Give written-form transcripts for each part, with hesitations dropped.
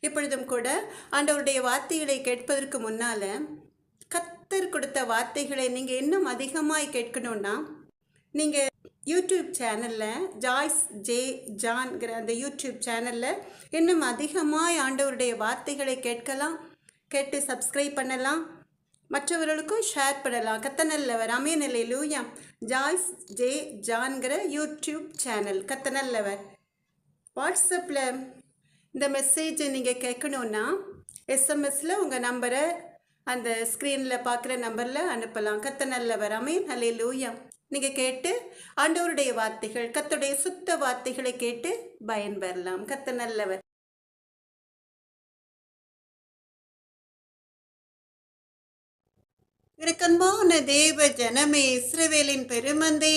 இப்பொழுதும் கூட ஆண்டவருடைய வார்த்தைகளை கேட்பதற்கு முன்னால கர்த்தர் கொடுத்த வார்த்தைகளை நீங்கள் இன்னும் அதிகமாய் கேட்கணும்னா நீங்கள் யூடியூப் சேனலில் ஜாய்ஸ் ஜே ஜான்கிற அந்த யூடியூப் சேனலில் இன்னும் அதிகமாய் ஆண்டவருடைய வார்த்தைகளை கேட்டு சப்ஸ்கிரைப் பண்ணலாம், மற்றவர்களுக்கும் ஷேர் பண்ணலாம். கத்தனல்லவர் அமேன் அல்லேலூயா. ஜாய்ஸ் ஜே ஜான்கிற யூடியூப் சேனல் கத்தனல்லவர். வாட்ஸ்அப்பில் இந்த மெசேஜை நீங்கள் கேட்கணுன்னா எஸ்எம்எஸில் உங்கள் நம்பரை அந்த ஸ்க்ரீனில் பார்க்குற நம்பரில் அனுப்பலாம். கத்தனல்லவர் அமேன் அல்லேலூயா. நீங்கள் கேட்டு ஆண்டவருடைய வார்த்தைகள், கர்த்தருடைய சுத்த வார்த்தைகளை கேட்டு பயன்பெறலாம். கத்தனல்லவர். அன்பான தேவ ஜனமே, இஸ்ரவேலின் பெருமந்தே,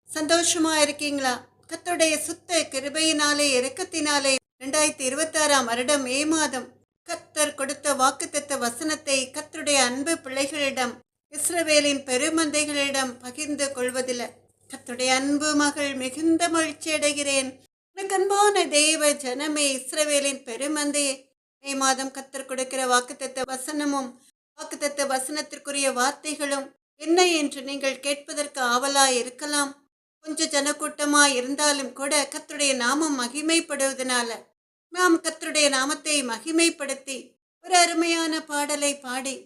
சந்தோஷமா இருக்கீங்களா? கர்த்தருடைய சுத்த கிருபையினாலே இரக்கத்தினாலே 2026 வருடம் மே மாதம் கர்த்தர் கொடுத்த வாக்குத்தத்த வசனத்தை கர்த்தருடைய அன்பு பிள்ளைகளிடம், இஸ்ரவேலின் பெருமந்தைகளிடம் பகிர்ந்து கொள்வதில் கர்த்தருடைய அன்பு மகள் மிகுந்த மகிழ்ச்சி அடைகிறேன். அன்பான தேவ ஜனமே, இஸ்ரவேலின் பெருமந்தையே, மே மாதம் கர்த்தர் கொடுக்கிற வாக்குத்தத்த வசனமும் வாக்குத்தத்த வசனத்திற்குரிய வார்த்தைகளும் என்ன என்று நீங்கள் கேட்பதற்கு ஆவலாய் இருக்கலாம். கொஞ்சம் ஜனக்கூட்டமாய் இருந்தாலும் கூட கர்த்தருடைய நாமம் மகிமைப்படுவதனால நாம் கர்த்தருடைய நாமத்தை மகிமைப்படுத்தி ஒரு அருமையான பாடலை பாடி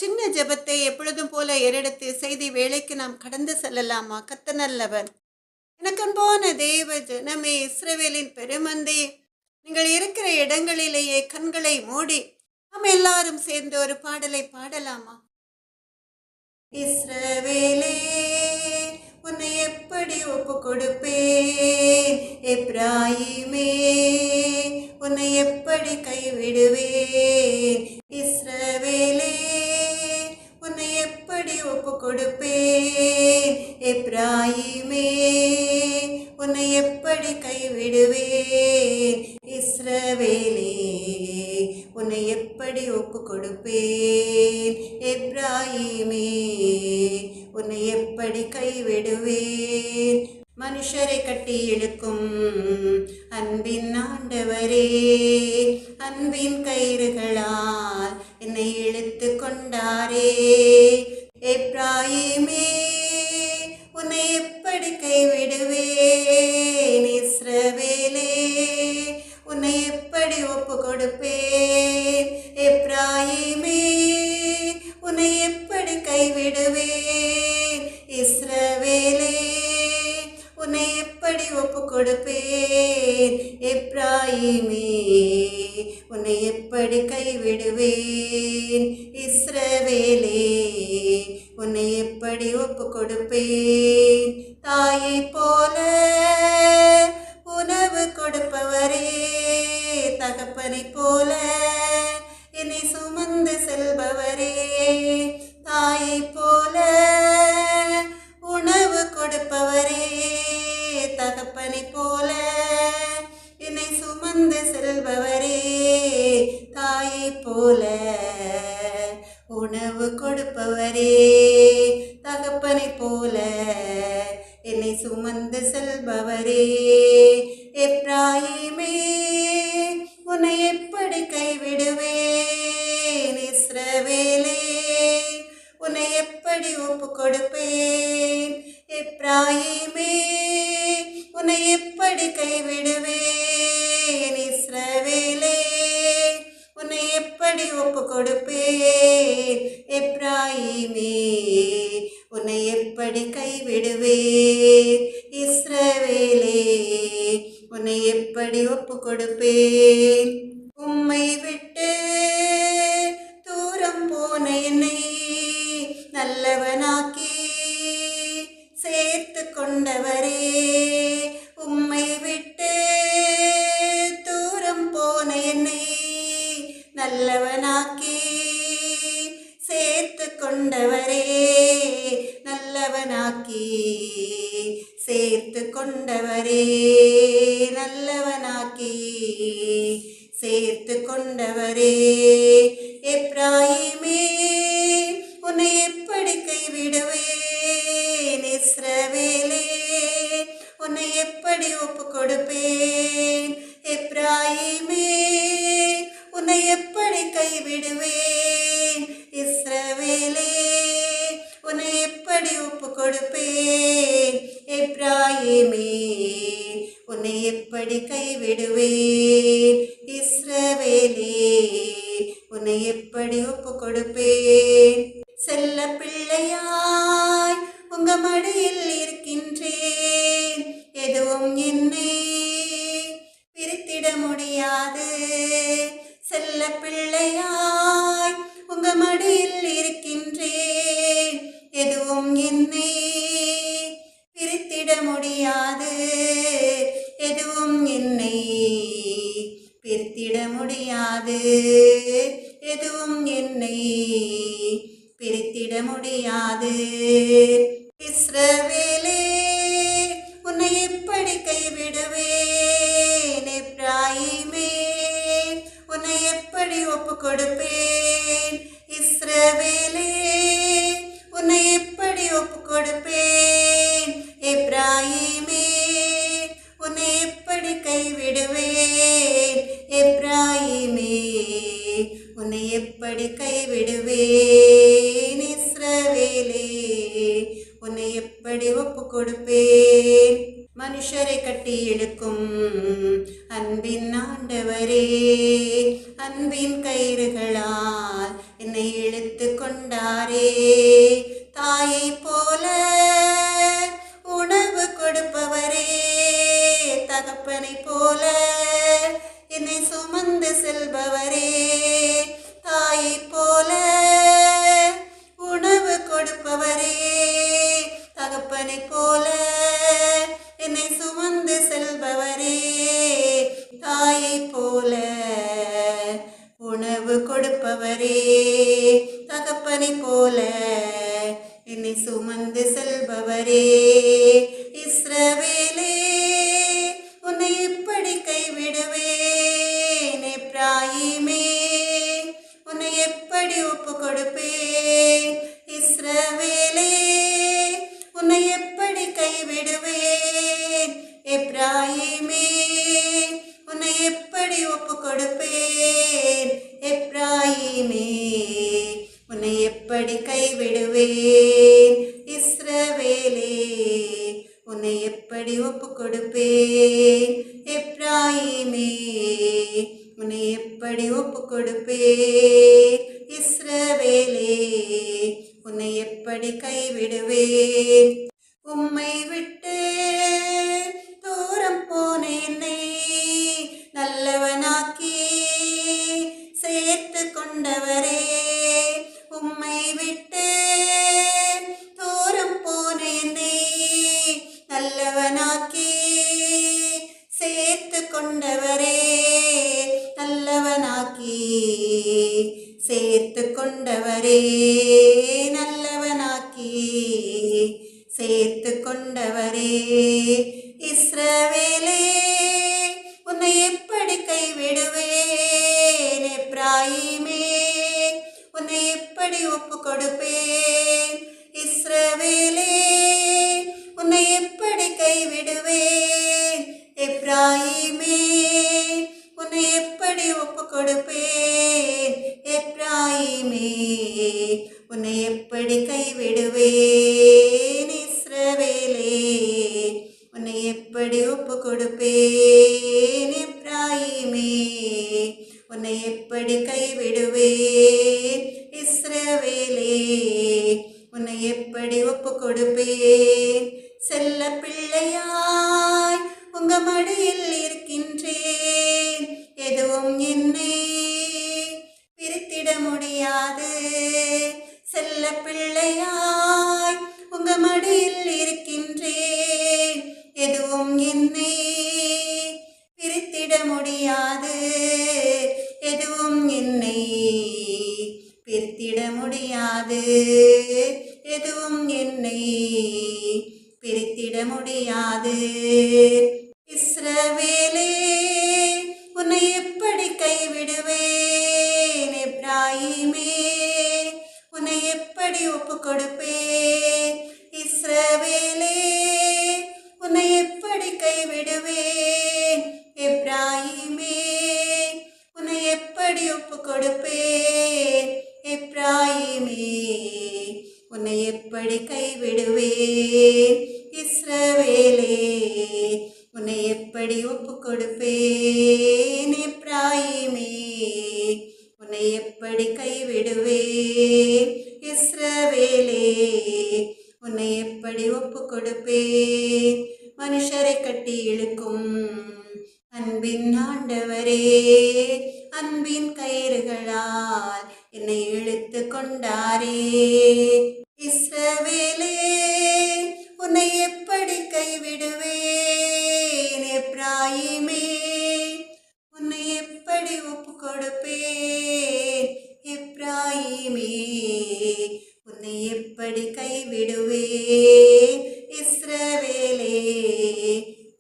சின்ன ஜெபத்தை எப்பொழுதும் போல ஏறெடுத்து செய்தி வேளைக்கு நாம் கடந்து செல்லலாமா? கர்த்தர் நல்லவர். அன்பான தேவ ஜனமே, இஸ்ரவேலின் பெருமந்தே, நீங்கள் இருக்கிற இடங்களிலேயே கண்களை மூடி நாம் எல்லாரும் சேர்ந்து ஒரு பாடலை பாடலாமா? இஸ்ரவேலே, உன்னை எப்படி ஒப்பு கொடுப்பேன்? எப்ராயிமே, உன்னை எப்படி கைவிடுவேன்? இஸ்ரவேலே, உன்னை எப்படி ஒப்பு கொடுப்பேன்? எப்ராயிமே, உன்னை எப்படி கைவிடுவேன்? இஸ்ரவேலே, உன்னை எப்படி ஒப்பு கொடுப்பேன்? எப்ராயிமே, உன்னை எப்படி கைவிடுவேன்? மனுஷரை கட்டி இழுக்கும் அன்பின் ஆண்டவரே, அன்பின் கயிறுகளால் என்னை இழுத்து கொண்டாரே. எப்ராயிமே, உன்னை எப்படி கைவிடுவேன்? இஸ்ரவேலே, உன்னை எப்படி ஒப்பு கொடுப்பேன்? எப்ராயிமே, உன்னை எப்படி கைவிடுவேன்? இஸ்ரவேலே, உன்னை எப்படி ஒப்பு கொடுப்பேன்? எப்ராயிமே, உன்னை எப்படி கைவிடுவேன்? இஸ்ரவேலே, உன்னை எப்படி ஒப்பு கொடுப்பேன்? தாயை போல உணவு கொடுப்பவரே, தகப்பனை போல என்னை சுமந்து செல்பவரே, தாயை போல உணவு கொடுப்பவரே, தகப்பனை போல என்னை சுமந்து செல்பவரே, தாயை போல உணவு கொடுப்பவரே, தகப்பனை போல என்னை சுமந்து செல்பவரே. எப்ராயிமே, உன்னை எப்படி கைவிடுவேன்? இஸ்ரவேலே, உன்னை எப்படி ஒப்பு கொடுப்பேன்? எப்ராயிமே, உன்னை எப்படி கைவிடுவேன்? இஸ்ரவேலே, உன்னை எப்படி ஒப்பு கொடுப்பேன்? எப்ராயிமே, உன்னை எப்படி கைவிடுவேன்? இஸ்ரவேலே, உன்னை எப்படி ஒப்பு கொடுப்பேன்? உம்மை விட்டு தூரம் போன என்னை நல்லவனாக்கி சேர்த்து கொண்டவரே, உம்மை விட்டு தூரம் போன என்னை நல்லவனாக்கி சேர்த்து கொண்டவரே, நல்லவனாக்கி சேர்த்து கொண்டவரே, நல்லவனாக்கி சேர்த்து கொண்டவரே. எப்ராயிமே, உன்னை எப்படி கைவிடுவேன்? இஸ்ரவேலே, உன்னை எப்படி ஒப்பு கொடுப்பேன்? எப்ராயிமே, கைவிடுவேன்? இஸ்ரவேலே, உன்னை எப்படி ஒப்பு கொடுப்பேன்? எப்ராயிமே, உன்னை எப்படி கைவிடுவேன்? இஸ்ரவேலே, உன்னை எப்படி ஒப்பு கொடுப்பேன்? செல்ல பிள்ளையாய் உங்க மடியில் இருக்கின்றேன். எதுவும் என்னை பிரித்திட முடியாது. செல்ல பிள்ளையாய் உங்க மடியில் இருக்கின்றேன். எதுவும் என்னை பிரித்திட முடியாது. எதுவும் என்னை பிரித்திட முடியாது. எதுவும் என்னை பிரித்திட முடியாது. இஸ்ரவேலே, உன்னை எப்படி கைவிடுவேன்? எப்ராயிமே, உன்னை எப்படி ஒப்பு கொடுப்பேன்? இஸ்ரவேலே, உன்னை எப்படி ஒப்பு கொடுப்பேன்? எப்ராயிமே, உன்னை எப்படி கைவிடுவேன்? எப்ராயிமே, உன்னை எப்படி கைவிடுவேன்? இஸ்ரவேலே, உன்னை எப்படி ஒப்பு கொடுப்பேன்? மனுஷரை கட்டி இழுக்கும் அன்பின் ஆண்டவரே, அன்பின் கயிறுகளால் என்னை இழுத்து கொண்டாரே. தாயை போல உணவு கொடுப்பவரே, தகப்பனை போல என்னை சுமந்து செல்பவரே. தாயை போல உணவு கொடுப்பவரே, தகப்பனை போல என்னை சுமந்து செல்பவரே. தாயை போல உணவு கொடுப்பவரே, தகப்பனை போல என்னை சுமந்து செல்பவரே. இஸ்ரவேலே, உன்னை எப்படி கைவிடுவேன்? எப்ராயிமே, உன்னை எப்படி ஒப்பு கொடுப்பேன்? இஸ்ரவேலே, உன்னை எப்படி கைவிடுவேன்? எப்ராயிமே, உன்னை எப்படி ஒப்பு கொடுப்பேன்? எப்ராயிமே, உன்னை எப்படி கைவிடுவேன்? இஸ்ரவேலே, உன்னை எப்படி ஒப்பு கொடுப்பேன்? எப்ராயிமே, உன்னை எப்படி ஒப்பு கொடுப்பேன்? இஸ்ரவேலே, உன்னை எப்படி கைவிடுவேன்? உம்மை விட்டு தூரம் போன என்னை நல்லவனாக்கி சேர்த்து கொண்டவரே. உம்மை விட்டு தூரம் போன என்னை நல்லவனாக்கி சேர்த்து கொண்டவரே. நல்லவனாக்கி சேர்த்து கொண்டவரே. நல்லவனாக்கி சேர்த்து கொண்டவரே. இஸ்ரவேலே, உன்னை எப்படி கைவிடுவேன்? எப்ராயிமே, உன்னை எப்படி ஒப்பு கொடுப்பேன்? இஸ்ரவேலே, உன்னை எப்படி கைவிடுவேன்? எப்ராயிமே, உன்னை எப்படி ஒப்பு கொடுப்பேன்? எப்ராயிமே, உன்னை எப்படி கைவிடுவேன்? இஸ்ரவேலே, உன்னை எப்படி ஒப்பு கொடுப்பேன்? எப்ராயிமே, உன்னை எப்படி கைவிடுவேன்? இஸ்ரவேலே, உன்னை எப்படி ஒப்பு கொடுப்பேன்? செல்ல பிள்ளையாய் உங்க மடியில் இருக்கின்றேன். எதுவும் என்னை பிரித்திட முடியாது. செல்ல பிள்ளையாய் உங்க மடியில் இருக்கின்றேன். எதுவும் என்னை பிரித்திட முடியாது. எதுவும் என்னை பிரித்திட முடியாது. எதுவும் என்னை பிரித்திட முடியாது. இஸ்ரவேலே, உன்னை எப்படி கைவிடுவேன்? எப்ராயிமே, உன்னை எப்படி ஒப்பு கொடுப்பேன்? இஸ்ரவேலே, உன்னை எப்படி கைவிடுவேன்? எப்ராயிமே, உன்னை எப்படி ஒப்பு கொடுப்பேன்? எப்படி கைவிடுவேன் இஸ்ரவேலே, உன்னை எப்படி ஒப்பு கொடுப்பேன் எப்ராயிமே, உன்னை எப்படி கைவிடுவேன் இஸ்ரவேலே, உன்னை எப்படி ஒப்பு கொடுப்பேன். மனுஷரை கட்டி இழுக்கும் அன்பின் ஆண்டவரே, அன்பின் கயிறுகளால் என்னை இழுத்து கொண்டாரே. இஸ்ரவேலே, உன்னை எப்படி கைவிடுவேன் எப்ராயிமே, உன்னை எப்படி ஒப்பு கொடுப்பேன் எப்ராயிமே, உன்னை எப்படி கைவிடுவேன் இஸ்ரவேலே,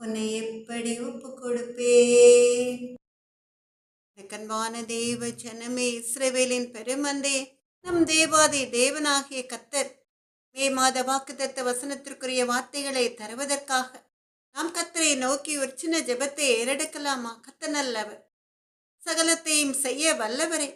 உன்னை எப்படி ஒப்பு கொடுப்பேன். கண்பான தேவ ஜனமே, இஸ்ரவேலின் பெருமந்தே, நம் தேவாதி தேவனாகிய கர்த்தர் மே மாத வாக்குத்தத்த வசனத்திற்குரிய வார்த்தைகளை தருவதற்காக நாம் கர்த்தரை நோக்கி ஒரு சின்ன ஜெபத்தை ஏறெடுக்கலாமா? கர்த்தர் நல்லவர், சகலத்தையும் செய்ய வல்லவரே,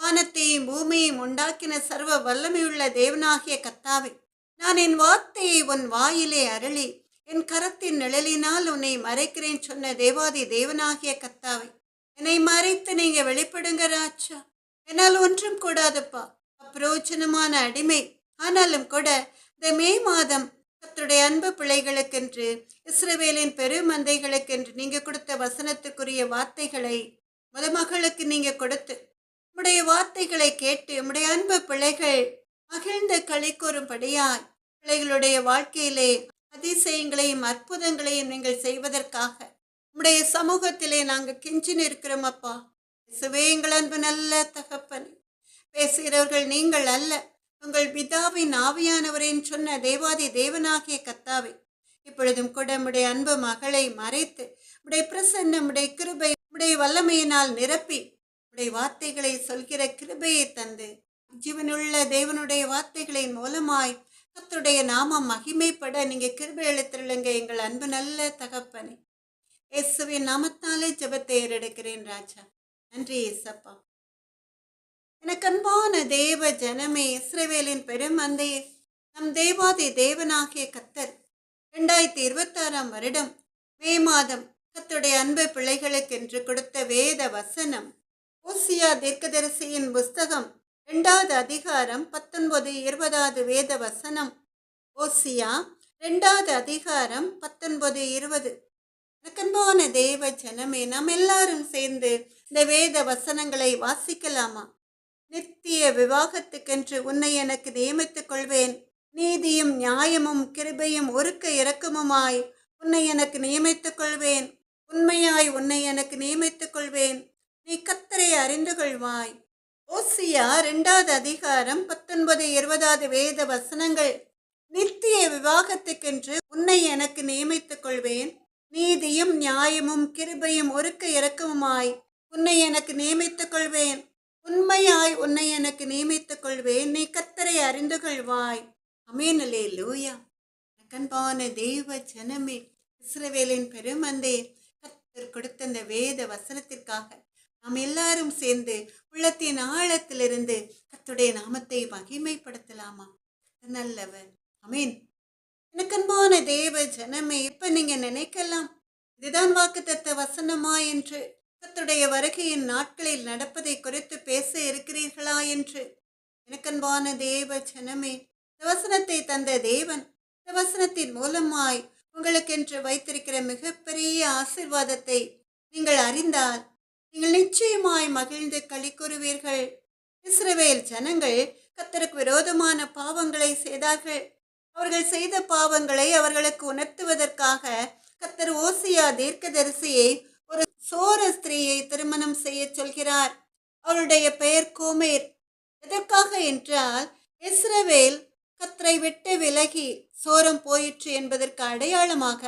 வானத்தையும் பூமியையும் உண்டாக்கின சர்வ வல்லமையுள்ள தேவனாகிய கர்த்தாவே, நான் என் வார்த்தையை உன் வாயிலே அருளி என் கரத்தின் நிழலினால் உன்னை மறைக்கிறேன் சொன்ன தேவாதி தேவனாகிய கர்த்தாவே, என்னை மறைத்து நீங்க வெளிப்படுங்க ராஜா. என்னால் ஒன்றும் கூடாதுப்பா, அப்பிரோச்சனமான அடிமை. ஆனாலும் கூட இந்த மே மாதம் கர்த்தருடைய அன்பு பிள்ளைகளுக்கென்று, இஸ்ரவேலின் பெருமந்தைகளுக்கென்று நீங்க கொடுத்த வசனத்துக்குரிய வார்த்தைகளை மகளுக்கு நீங்க கொடுத்து உம்முடைய வார்த்தைகளை கேட்டு உம்முடைய அன்பு பிள்ளைகள் மகிழ்ந்து களி கூறும்படியாய் பிள்ளைகளுடைய வாழ்க்கையிலே அதிசயங்களையும் அற்புதங்களையும் நீங்கள் செய்வதற்காக உம்முடைய சமூகத்திலே நாங்கள் கெஞ்சி நிற்கிறோம் அப்பா. இயேசுவே, எங்கள் அன்பு நல்ல தகப்பன், பேசுகிறவர்கள் நீங்கள் அல்ல, உங்கள் பிதாவின் ஆவியானவரின் சொன்ன தேவாதி தேவனாகிய கர்த்தாவே, இப்பொழுதும் கூட உம்முடைய அன்பு மகளை மறைத்து உம்முடைய பிரசன்னம், உம்முடைய கிருபை, உம்முடைய வல்லமையினால் நிரப்பி உம்முடைய வார்த்தைகளை சொல்கிற கிருபையை தந்து ஜீவனுள்ள தேவனுடைய வார்த்தைகளின் மூலமாய் கர்த்தருடைய நாமம் மகிமைப்பட நீங்க கிருபை அளித்திருளுங்க எங்கள் அன்பு நல்ல தகப்பனே. இயேசுவின் நாமத்தாலே ஜெபத்தை ஏறெடுக்கிறேன் ராஜா. நன்றி இயேசப்பா. எனக்கு அன்பான தேவ ஜனமே, இஸ்ரவேலின் பெருமந்தையே, நம் தேவாதி தேவனாகிய கர்த்தர் 2026 வருடம் மே மாதம் கர்த்தருடைய அன்பு பிள்ளைகளுக்கென்று கொடுத்த வேத வசனம் ஓசியா தீர்க்கதரிசியின் புஸ்தகம் 2வது அதிகாரம் 19-20 வேத வசனம். ஓசியா 2வது அதிகாரம் 19-20. அன்பான தேவ ஜனமே, நாம் எல்லாரும் சேர்ந்து இந்த வேத வசனங்களை வாசிக்கலாமா? நித்திய விவாகத்துக்கென்று உன்னை எனக்கு நியமித்துக் கொள்வேன், நீதியும் நியாயமும் கிருபையும் ஒருக்க இரக்கமுமாய் உன்னை எனக்கு நியமித்துக் கொள்வேன், உண்மையாய் உன்னை எனக்கு நியமித்துக் கொள்வேன், நீ கர்த்தரை அறிந்து கொள்வாய். ஓசியா 2வது அதிகாரம் 19-20 வேத வசனங்கள். நித்திய விவாகத்துக்கென்று உன்னை எனக்கு நியமித்துக் கொள்வேன், நீதியும் நியாயமும் கிருபையும் ஒருக்க இரக்கமுமாய் உன்னை எனக்கு நியமித்துக் கொள்வேன், உண்மையாய் உன்னை எனக்கு நியமித்துக் கொள்வேன், நீ கர்த்தரை அறிந்து கொள்வாய். ஆமென், அல்லேலூயா. அன்பான தேவ ஜனமே, இஸ்ரவேலின் பெருமந்தே, கர்த்தர் கொடுத்த இந்த வேத வசனத்திற்காக நாம் எல்லாரும் சேர்ந்து உள்ளத்தின் ஆழத்திலிருந்து கர்த்தருடைய நாமத்தை மகிமைப்படுத்தலாமா? நல்லவர். ஆமென். எனக்கு அன்பான தேவ ஜனமே, இப்ப நீங்க நினைக்கலாம், இதுதான் வாக்குத்தத்த வசனமா என்று, கர்த்தருடைய வருகையின் நாட்களில் நடப்பதை குறித்து பேச இருக்கிறீர்களா என்று. எனக்கு அன்பான தேவ ஜனமே, இந்த வசனத்தை தந்த தேவன் இந்த வசனத்தின் மூலமாய் உங்களுக்கென்று வைத்திருக்கிற மிகப்பெரிய ஆசீர்வாதத்தை நீங்கள் அறிந்தால் நீங்கள் நிச்சயமாய் மகிழ்ந்து களி கூறுவீர்கள். இஸ்ரவேல் ஜனங்கள் கர்த்தருக்கு விரோதமான பாவங்களை செய்தார்கள். அவர்கள் செய்த பாவங்களை அவர்களுக்கு உணர்த்துவதற்காக கர்த்தர் ஓசியா தீர்க்கதரிசியை ஒரு சோர ஸ்திரீயை திருமணம் செய்ய சொல்கிறார். அவளுடைய பெயர் கோமேர். எதற்காக என்றால், இஸ்ரவேல் கர்த்தரை விட்டு விலகி சோரம் போயிற்று என்பதற்கு அடையாளமாக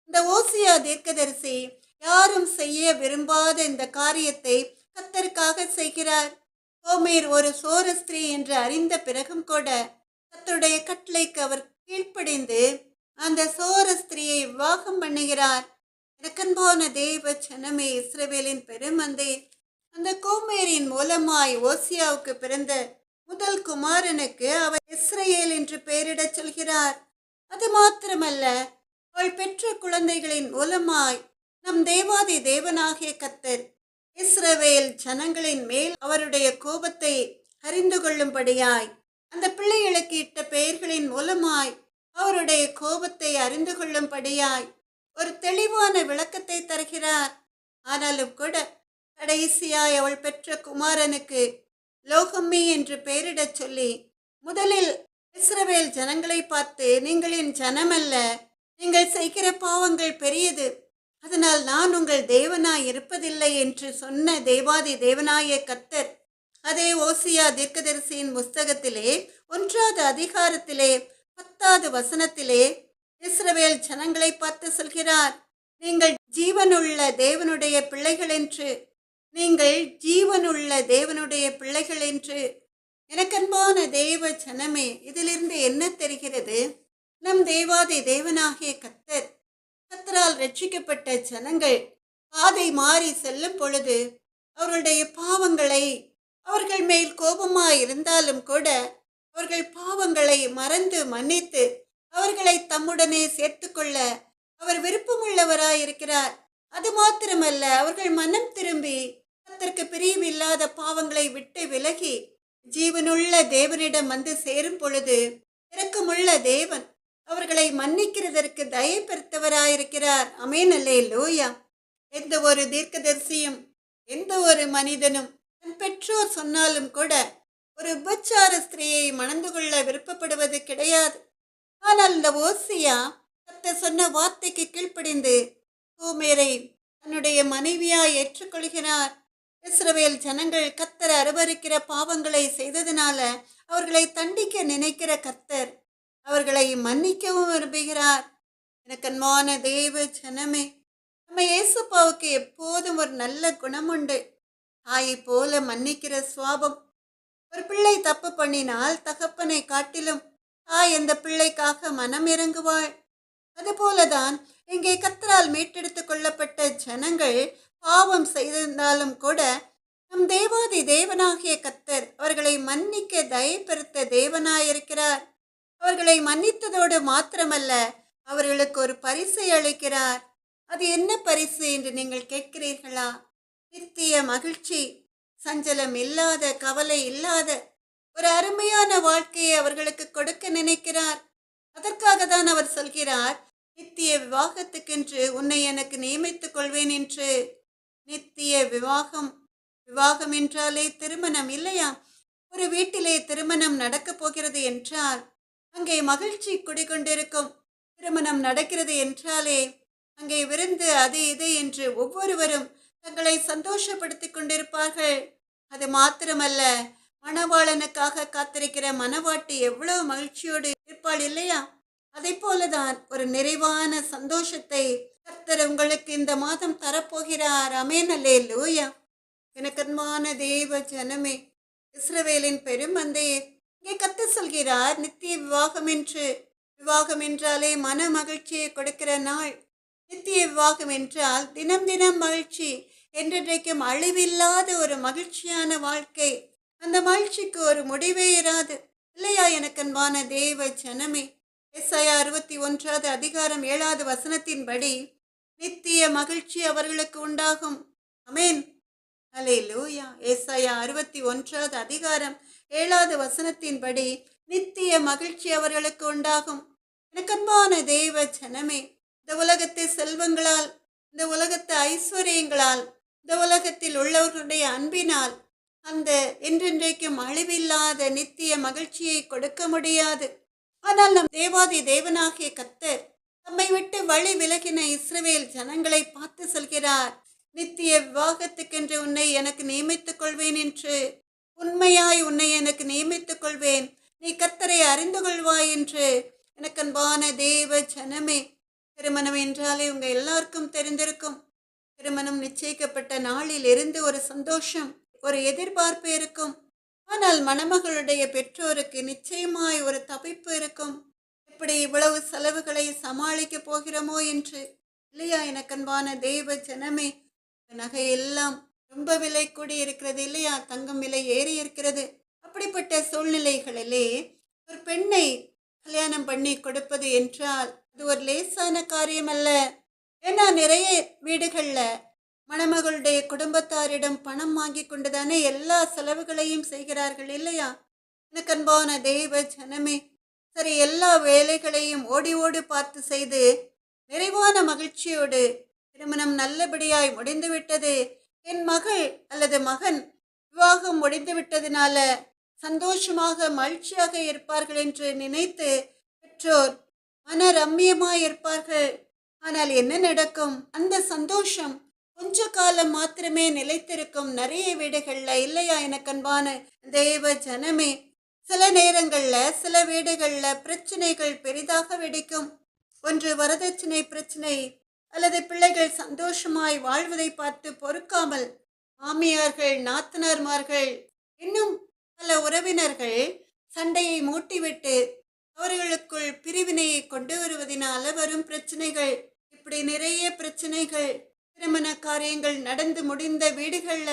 இந்த ஓசியா தீர்க்கதரிசி யாரும் செய்ய விரும்பாத இந்த காரியத்தை கர்த்தருக்காக செய்கிறார். கோமேர் ஒரு சோர ஸ்திரீ என்று அறிந்த பிறகும் கூட கர்த்தருடைய கட்டளைக்கு அவர் கீழ்ப்படிந்து அந்த சோர ஸ்திரீயை விவாகம் பண்ணுகிறார். எனக்கன்பான தேவ ஜனமே, இஸ்ரவேலின் பெருமந்தே, அந்த கோமேரின் மூலமாய் ஓசியாவுக்கு பிறந்த முதல் குமாரனுக்கு அவர் இஸ்ரவேல் என்று பெயரிடச் சொல்கிறார். அது மாத்திரமல்ல, அவள் பெற்ற குழந்தைகளின் மூலமாய் நம் தேவாதி தேவனாகிய கர்த்தர் இஸ்ரவேல் ஜனங்களின் மேல் அவருடைய கோபத்தை அறிந்து கொள்ளும்படியாய் அந்த பிள்ளைகளுக்கு இட்ட பெயர்களின் மூலமாய் அவருடைய கோபத்தை அறிந்து கொள்ளும்படியாய் ஒரு தெளிவான விளக்கத்தை தருகிறார். ஆனாலும் கூட கடைசியாய் அவள் பெற்ற குமாரனுக்கு லோகம்மி என்று பெயரிடச் சொல்லி முதலில் இஸ்ரவேல் ஜனங்களை பார்த்து, நீங்கள் என் ஜனமல்ல, நீங்கள் செய்கிற பாவங்கள் பெரியது, அதனால் நான் உங்கள் தேவனாய் இருப்பதில்லை என்று சொன்ன தேவாதி தேவனாய கர்த்தர் அதே ஓசியா தீர்க்கதரிசியின் புஸ்தகத்திலே 1வது அதிகாரத்திலே 10வது வசனத்திலே இஸ்ரவேல் ஜனங்களை பார்த்து சொல்கிறார், நீங்கள் ஜீவனுள்ள தேவனுடைய பிள்ளைகள் என்று, நீங்கள் ஜீவனுள்ள தேவனுடைய பிள்ளைகள் என்று. எனக்கன்பான தேவ ஜனமே, இதிலிருந்து என்ன தெரிகிறது? நம் தேவாதி தேவனாகிய கர்த்தரால் ரட்சிக்கப்பட்ட ஜனங்கள் பாதை மாறி செல்லும் பொழுது அவர்களுடைய பாவங்களை, அவர்கள் மேல் கோபமாய் இருந்தாலும் கூட அவர்கள் பாவங்களை மறந்து மன்னித்து அவர்களை தம்முடனே சேர்த்துக்கொள்ள அவர் விருப்பமுள்ளவராயிருக்கிறார். அது மாத்திரமல்ல, அவர்கள் மனம் திரும்பி கர்த்தருக்கு பிரியமில்லாத பாவங்களை விட்டு விலகி ஜீவனுள்ள தேவனிடம் வந்து சேரும் பொழுது இரக்கமுள்ள தேவன் அவர்களை மன்னிக்கிறதற்கு தயை பெருத்தவராயிருக்கிறார். ஆமென், அல்லேலூயா. எந்த ஒரு தீர்க்கதரிசியும், எந்த ஒரு மனிதனும் தன் பெற்றோர் சொன்னாலும் கூட ஒரு உபச்சார ஸ்திரீயை மணந்து கொள்ள விருப்பப்படுவது கிடையாது. ஆனால் இந்த ஓசியா கர்த்தர் சொன்ன வார்த்தைக்கு கீழ்ப்படிந்து கோமேரை தன்னுடைய மனைவியாய் ஏற்றுக்கொள்கிறார். இஸ்ரவேல் ஜனங்கள் கர்த்தர் அருவருக்கிற பாவங்களை செய்ததினால அவர்களை தண்டிக்க நினைக்கிற கர்த்தர் அவர்களை மன்னிக்கவும் விரும்புகிறார். எனக்கன்பான தேவ ஜனமே, நம்ம இயேசுப்பாவுக்கு எப்போதும் ஒரு நல்ல குணம் உண்டு. தாயை போல மன்னிக்கிற சுவாபம். ஒரு பிள்ளை தப்பு பண்ணினால் தகப்பனை காட்டிலும் தாய் அந்த பிள்ளைக்காக மனம் இறங்குவாள். அதுபோலதான் இங்கே கர்த்தரால் மீட்டெடுத்து கொள்ளப்பட்ட ஜனங்கள் பாவம் செய்திருந்தாலும் கூட நம் தேவாதி தேவனாகிய கர்த்தர் அவர்களை மன்னிக்க தயை பெருத்த தேவனாயிருக்கிறார். அவர்களை மன்னித்ததோடு மாத்திரமல்ல, அவர்களுக்கு ஒரு பரிசை அளிக்கிறார். அது என்ன பரிசு என்று நீங்கள் கேட்கிறீர்களா? நித்திய மகிழ்ச்சி, சஞ்சலம் இல்லாத, கவலை இல்லாத ஒரு அருமையான வாழ்க்கையை அவர்களுக்கு கொடுக்க நினைக்கிறார். அதற்காக தான் அவர் சொல்கிறார், நித்திய விவாகத்துக்கென்று உன்னை எனக்கு நியமித்துக் கொள்வேன் என்று. நித்திய விவாகம், விவாகம் என்றாலே திருமணம் இல்லையா? ஒரு வீட்டிலே திருமணம் நடக்கப் போகிறது என்றால் அங்கே மகிழ்ச்சி குடிகொண்டிருக்கும். திருமணம் நடக்கிறது என்றாலே அங்கே விருந்து அது இது என்று ஒவ்வொருவரும் தங்களை சந்தோஷப்படுத்திக் கொண்டிருப்பார்கள். அது மாத்திரமல்ல, மணவாளனுக்காக காத்திருக்கிற மணவாட்டி எவ்வளவு மகிழ்ச்சியோடு இருப்பாள் இல்லையா? அதை போலதான் ஒரு நிறைவான சந்தோஷத்தை கர்த்தர் உங்களுக்கு இந்த மாதம் தரப்போகிறார். ஆமென், அல்லேலூயா. எனக்கன்பான தேவ ஜனமே, இஸ்ரவேலின் பெருமந்தையே, இங்கே கர்த்தர் சொல்கிறார் நித்திய விவாகம் என்று. விவாகம் என்றாலே மன மகிழ்ச்சியை கொடுக்கிற நாள். நித்திய விவாகம் என்றால் தினம் தினம் மகிழ்ச்சி, என்றைக்கும் அழிவில்லாத ஒரு மகிழ்ச்சியான வாழ்க்கை. அந்த மகிழ்ச்சிக்கு ஒரு முடிவே இராது இல்லையா? எனக்கன்பான தேவ ஜனமே, எசாயா 61வது அதிகாரம் 7வது வசனத்தின்படி நித்திய மகிழ்ச்சி அவர்களுக்கு உண்டாகும். ஆமென், அல்லேலூயா. எசாயா 61வது அதிகாரம் 7வது வசனத்தின்படி நித்திய மகிழ்ச்சி அவர்களுக்கு உண்டாகும். எனக்கன்பான தேவ ஜனமே, இந்த உலகத்தை செல்வங்களால், இந்த உலகத்து ஐஸ்வர்யங்களால், இந்த உலகத்தில் உள்ளவர்களுடைய அன்பினால் அந்த என்றென்றைக்கும் அழிவில்லாத நித்திய மகிழ்ச்சியை கொடுக்க முடியாது. ஆனால் நம் தேவாதி தேவனாகிய கர்த்தர் தம்மை விட்டு வழி விலகின இஸ்ரவேல் ஜனங்களை பார்த்து சொல்கிறார், நித்திய விவாகத்துக்கென்று உன்னை எனக்கு நியமித்துக் கொள்வேன் என்று. உண்மையாய் உன்னை எனக்கு நியமித்துக் கொள்வேன், நீ கர்த்தரை அறிந்து கொள்வாய் என்று. எனக்கன்பான தேவ ஜனமே, திருமணம் என்றாலே உங்க எல்லாருக்கும் தெரிந்திருக்கும். திருமணம் நிச்சயிக்கப்பட்ட நாளில் இருந்து ஒரு சந்தோஷம், ஒரு எதிர்பார்ப்பு இருக்கும். ஆனால் மணமகளுடைய பெற்றோருக்கு நிச்சயமாய் ஒரு தவிப்பு இருக்கும். இப்படி இவ்வளவு செலவுகளை சமாளிக்க போகிறோமோ என்று இல்லையா? எனக்கன்பான தேவ ஜனமே, நகை எல்லாம் ரொம்ப விலை கூடி இருக்கிறது இல்லையா? தங்கம் விலை ஏறி இருக்கிறது. அப்படி அப்படிப்பட்ட சூழ்நிலைகளிலே ஒரு பெண்ணை கல்யாணம் பண்ணி கொடுப்பது என்றால் அது ஒரு லேசான காரியம் அல்ல. ஏன்னா நிறைய வீடுகள்ல மணமகளுடைய குடும்பத்தாரிடம் பணம் வாங்கி கொண்டுதானே எல்லா செலவுகளையும் செய்கிறார்கள் இல்லையா? எனக்கு அன்பான தெய்வ ஜனமே, சரி, எல்லா வேலைகளையும் ஓடி ஓடி பார்த்து செய்து நிறைவான மகிழ்ச்சியோடு திருமணம் நல்லபடியாய் முடிந்துவிட்டது, என் மகள் அல்லது மகன் விவாகம் முடிந்து விட்டதுனால சந்தோஷமாக மகிழ்ச்சியாக இருப்பார்கள் என்று நினைத்து பெற்றோர் மன ரம்மியமாய் இருப்பார்கள். ஆனால் என்ன நடக்கும்? அந்த சந்தோஷம் கொஞ்ச காலம் மாத்திரமே நிலைத்திருக்கும் நிறைய வீடுகள்ல இல்லையா? எனக்கு அன்பான தெய்வ ஜனமே, சில நேரங்கள்ல சில வீடுகள்ல பிரச்சனைகள் பெரிதாக வெடிக்கும். ஒன்று வரதட்சணை பிரச்சனை, அல்லது பிள்ளைகள் சந்தோஷமாய் வாழ்வதை பார்த்து பொறுக்காமல் மாமியார்கள், நாத்தனார்மார்கள், இன்னும் பல உறவினர்கள் சண்டையை மூட்டிவிட்டு அவர்களுக்குள் பிரிவினையை கொண்டு வருவதனால வரும் பிரச்சனைகள். இப்படி நிறைய பிரச்சனைகள் திருமண காரியங்கள் நடந்து முடிந்த வீடுகள்ல.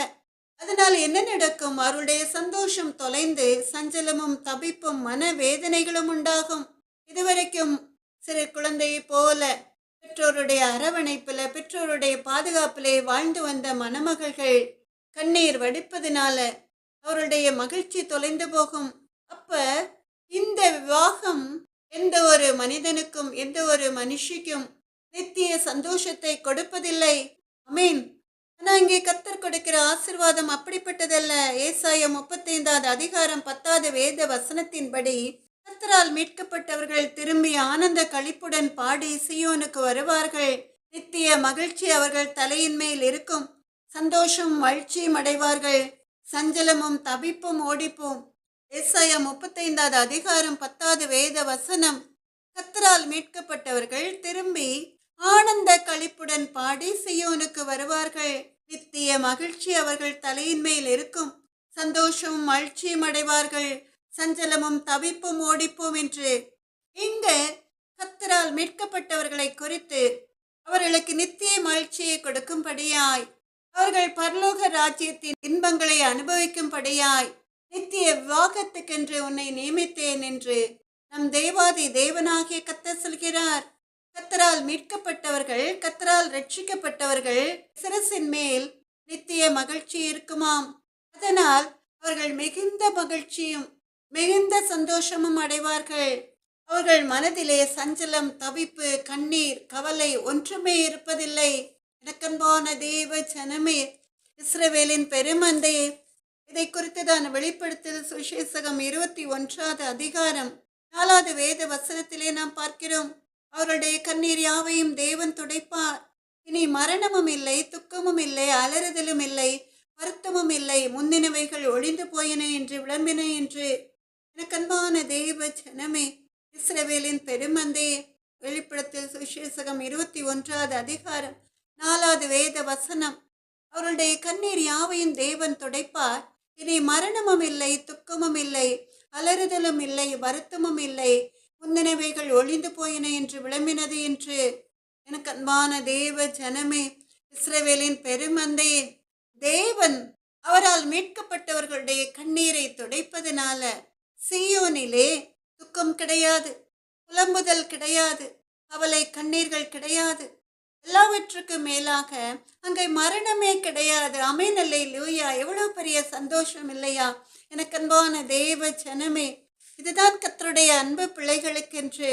அதனால் என்ன நடக்கும்? அவருடைய சந்தோஷம் தொலைந்து சஞ்சலமும் தவிப்பும் மன வேதனைகளும் உண்டாகும். இதுவரைக்கும் சிறு குழந்தையை போல பெற்றோருடைய அரவணைப்பில் பெற்றோருடைய பாதுகாப்பிலே வாழ்ந்து வந்த மணமகள்கள் கண்ணீர் வடிப்பதனால அவருடைய மகிழ்ச்சி தொலைந்து போகும். அப்ப இந்த விவாகம் எந்த ஒரு மனிதனுக்கும் எந்த ஒரு மனுஷிக்கும் நித்திய சந்தோஷத்தை கொடுப்பதில்லை. அமீன். ஆனா இங்கே கர்த்தர் கொடுக்கிற ஆசீர்வாதம் அப்படிப்பட்டதல்ல. ஏசாயா 35வது அதிகாரம் 10வது வேத வசனத்தின்படி கர்த்தரால் மீட்கப்பட்டவர்கள் திரும்பி ஆனந்த களிப்புடன் பாடி சீயோனுக்கு வருவார்கள். நித்திய மகிழ்ச்சி அவர்கள் தலையின் மேல் இருக்கும். சந்தோஷம் மகிழ்ச்சியும் அடைவார்கள். சஞ்சலமும் தவிப்பும் ஓடிப்போம். ஏசாயா 35வது அதிகாரம் 10வது வேத வசனம். கர்த்தரால் மீட்கப்பட்டவர்கள் திரும்பி ஆனந்த களிப்புடன் பாடி சீயோனுக்கு வருவார்கள். நித்திய மகிழ்ச்சி அவர்கள் தலையின் மேல் இருக்கும். சந்தோஷமும் மகிழ்ச்சியும் அடைவார்கள். சஞ்சலமும் தவிப்பும் ஓடிப்போம் என்று இங்க கர்த்தரால் மீட்கப்பட்டவர்களை குறித்து அவர்களுக்கு நித்திய மகிழ்ச்சியை கொடுக்கும்படியாய், அவர்கள் பரலோக ராஜ்யத்தின் இன்பங்களை அனுபவிக்கும்படியாய் நித்திய விவாகத்துக்கென்று உன்னை நியமித்தேன் என்று நம் தேவாதி தேவனாகிய கர்த்தர் சொல்கிறார். கர்த்தரால் மீட்கப்பட்டவர்கள், கர்த்தரால் ரட்சிக்கப்பட்டவர்கள் சிரசின் மேல் நித்திய மகிழ்ச்சி இருக்குமாம். அதனால் அவர்கள் மிகுந்த மகிழ்ச்சியும் மிகுந்த சந்தோஷமும் அடைவார்கள். அவர்கள் மனதிலே சஞ்சலம், தவிப்பு, கண்ணீர், கவலை ஒன்றுமே இருப்பதில்லை. எனக்கன்பான தேவ ஜனமே, இஸ்ரவேலின் பெருமந்தையே, இதை குறித்து தான் வெளிப்படுத்தல் சுவிசேஷகம் 21வது அதிகாரம் 4வது வேத வசனத்திலே நாம் பார்க்கிறோம். அவருடைய கண்ணீர் யாவையும் தேவன் துடைப்பார். இனி மரணமும் இல்லை, துக்கமும் இல்லை, அலறுதலும் இல்லை, வருத்தமும் இல்லை, முந்தினவைகள் ஒழிந்து போயின என்று விளம்பின என்று. எனக்கன்பான தேவ ஜனமே, இஸ்ரவேலின் பெருமந்தே, வெளிப்படத்தில் சுவிசேஷகம் 21வது அதிகாரம் 4வது வேத வசனம். அவருடைய கண்ணீர் யாவையும் தேவன் துடைப்பார். இனி மரணமும் இல்லை, துக்கமும் இல்லை, அலறுதலும் இல்லை, வருத்தமும் இல்லை, முந்தினவைகள் ஒழிந்து போயின என்று விளம்பினது என்று. எனக்கு அன்பான தேவ ஜனமே, இஸ்ரவேலின் பெருமந்தையே, தேவன் அவரால் மீட்கப்பட்டவர்களுடைய கண்ணீரை துடைப்பதனால சீயோனிலே துக்கம் கிடையாது, புலம்புதல் கிடையாது, கவலை கண்ணீர்கள் கிடையாது. எல்லாவற்றுக்கும் மேலாக அங்கே மரணமே கிடையாது. ஆமென், அல்லேலூயா. எவ்வளவு பெரிய சந்தோஷம் இல்லையா? எனக்கு அன்பான தேவ ஜனமே, இதுதான் கர்த்தருடைய அன்பு பிள்ளைகளுக்கென்று,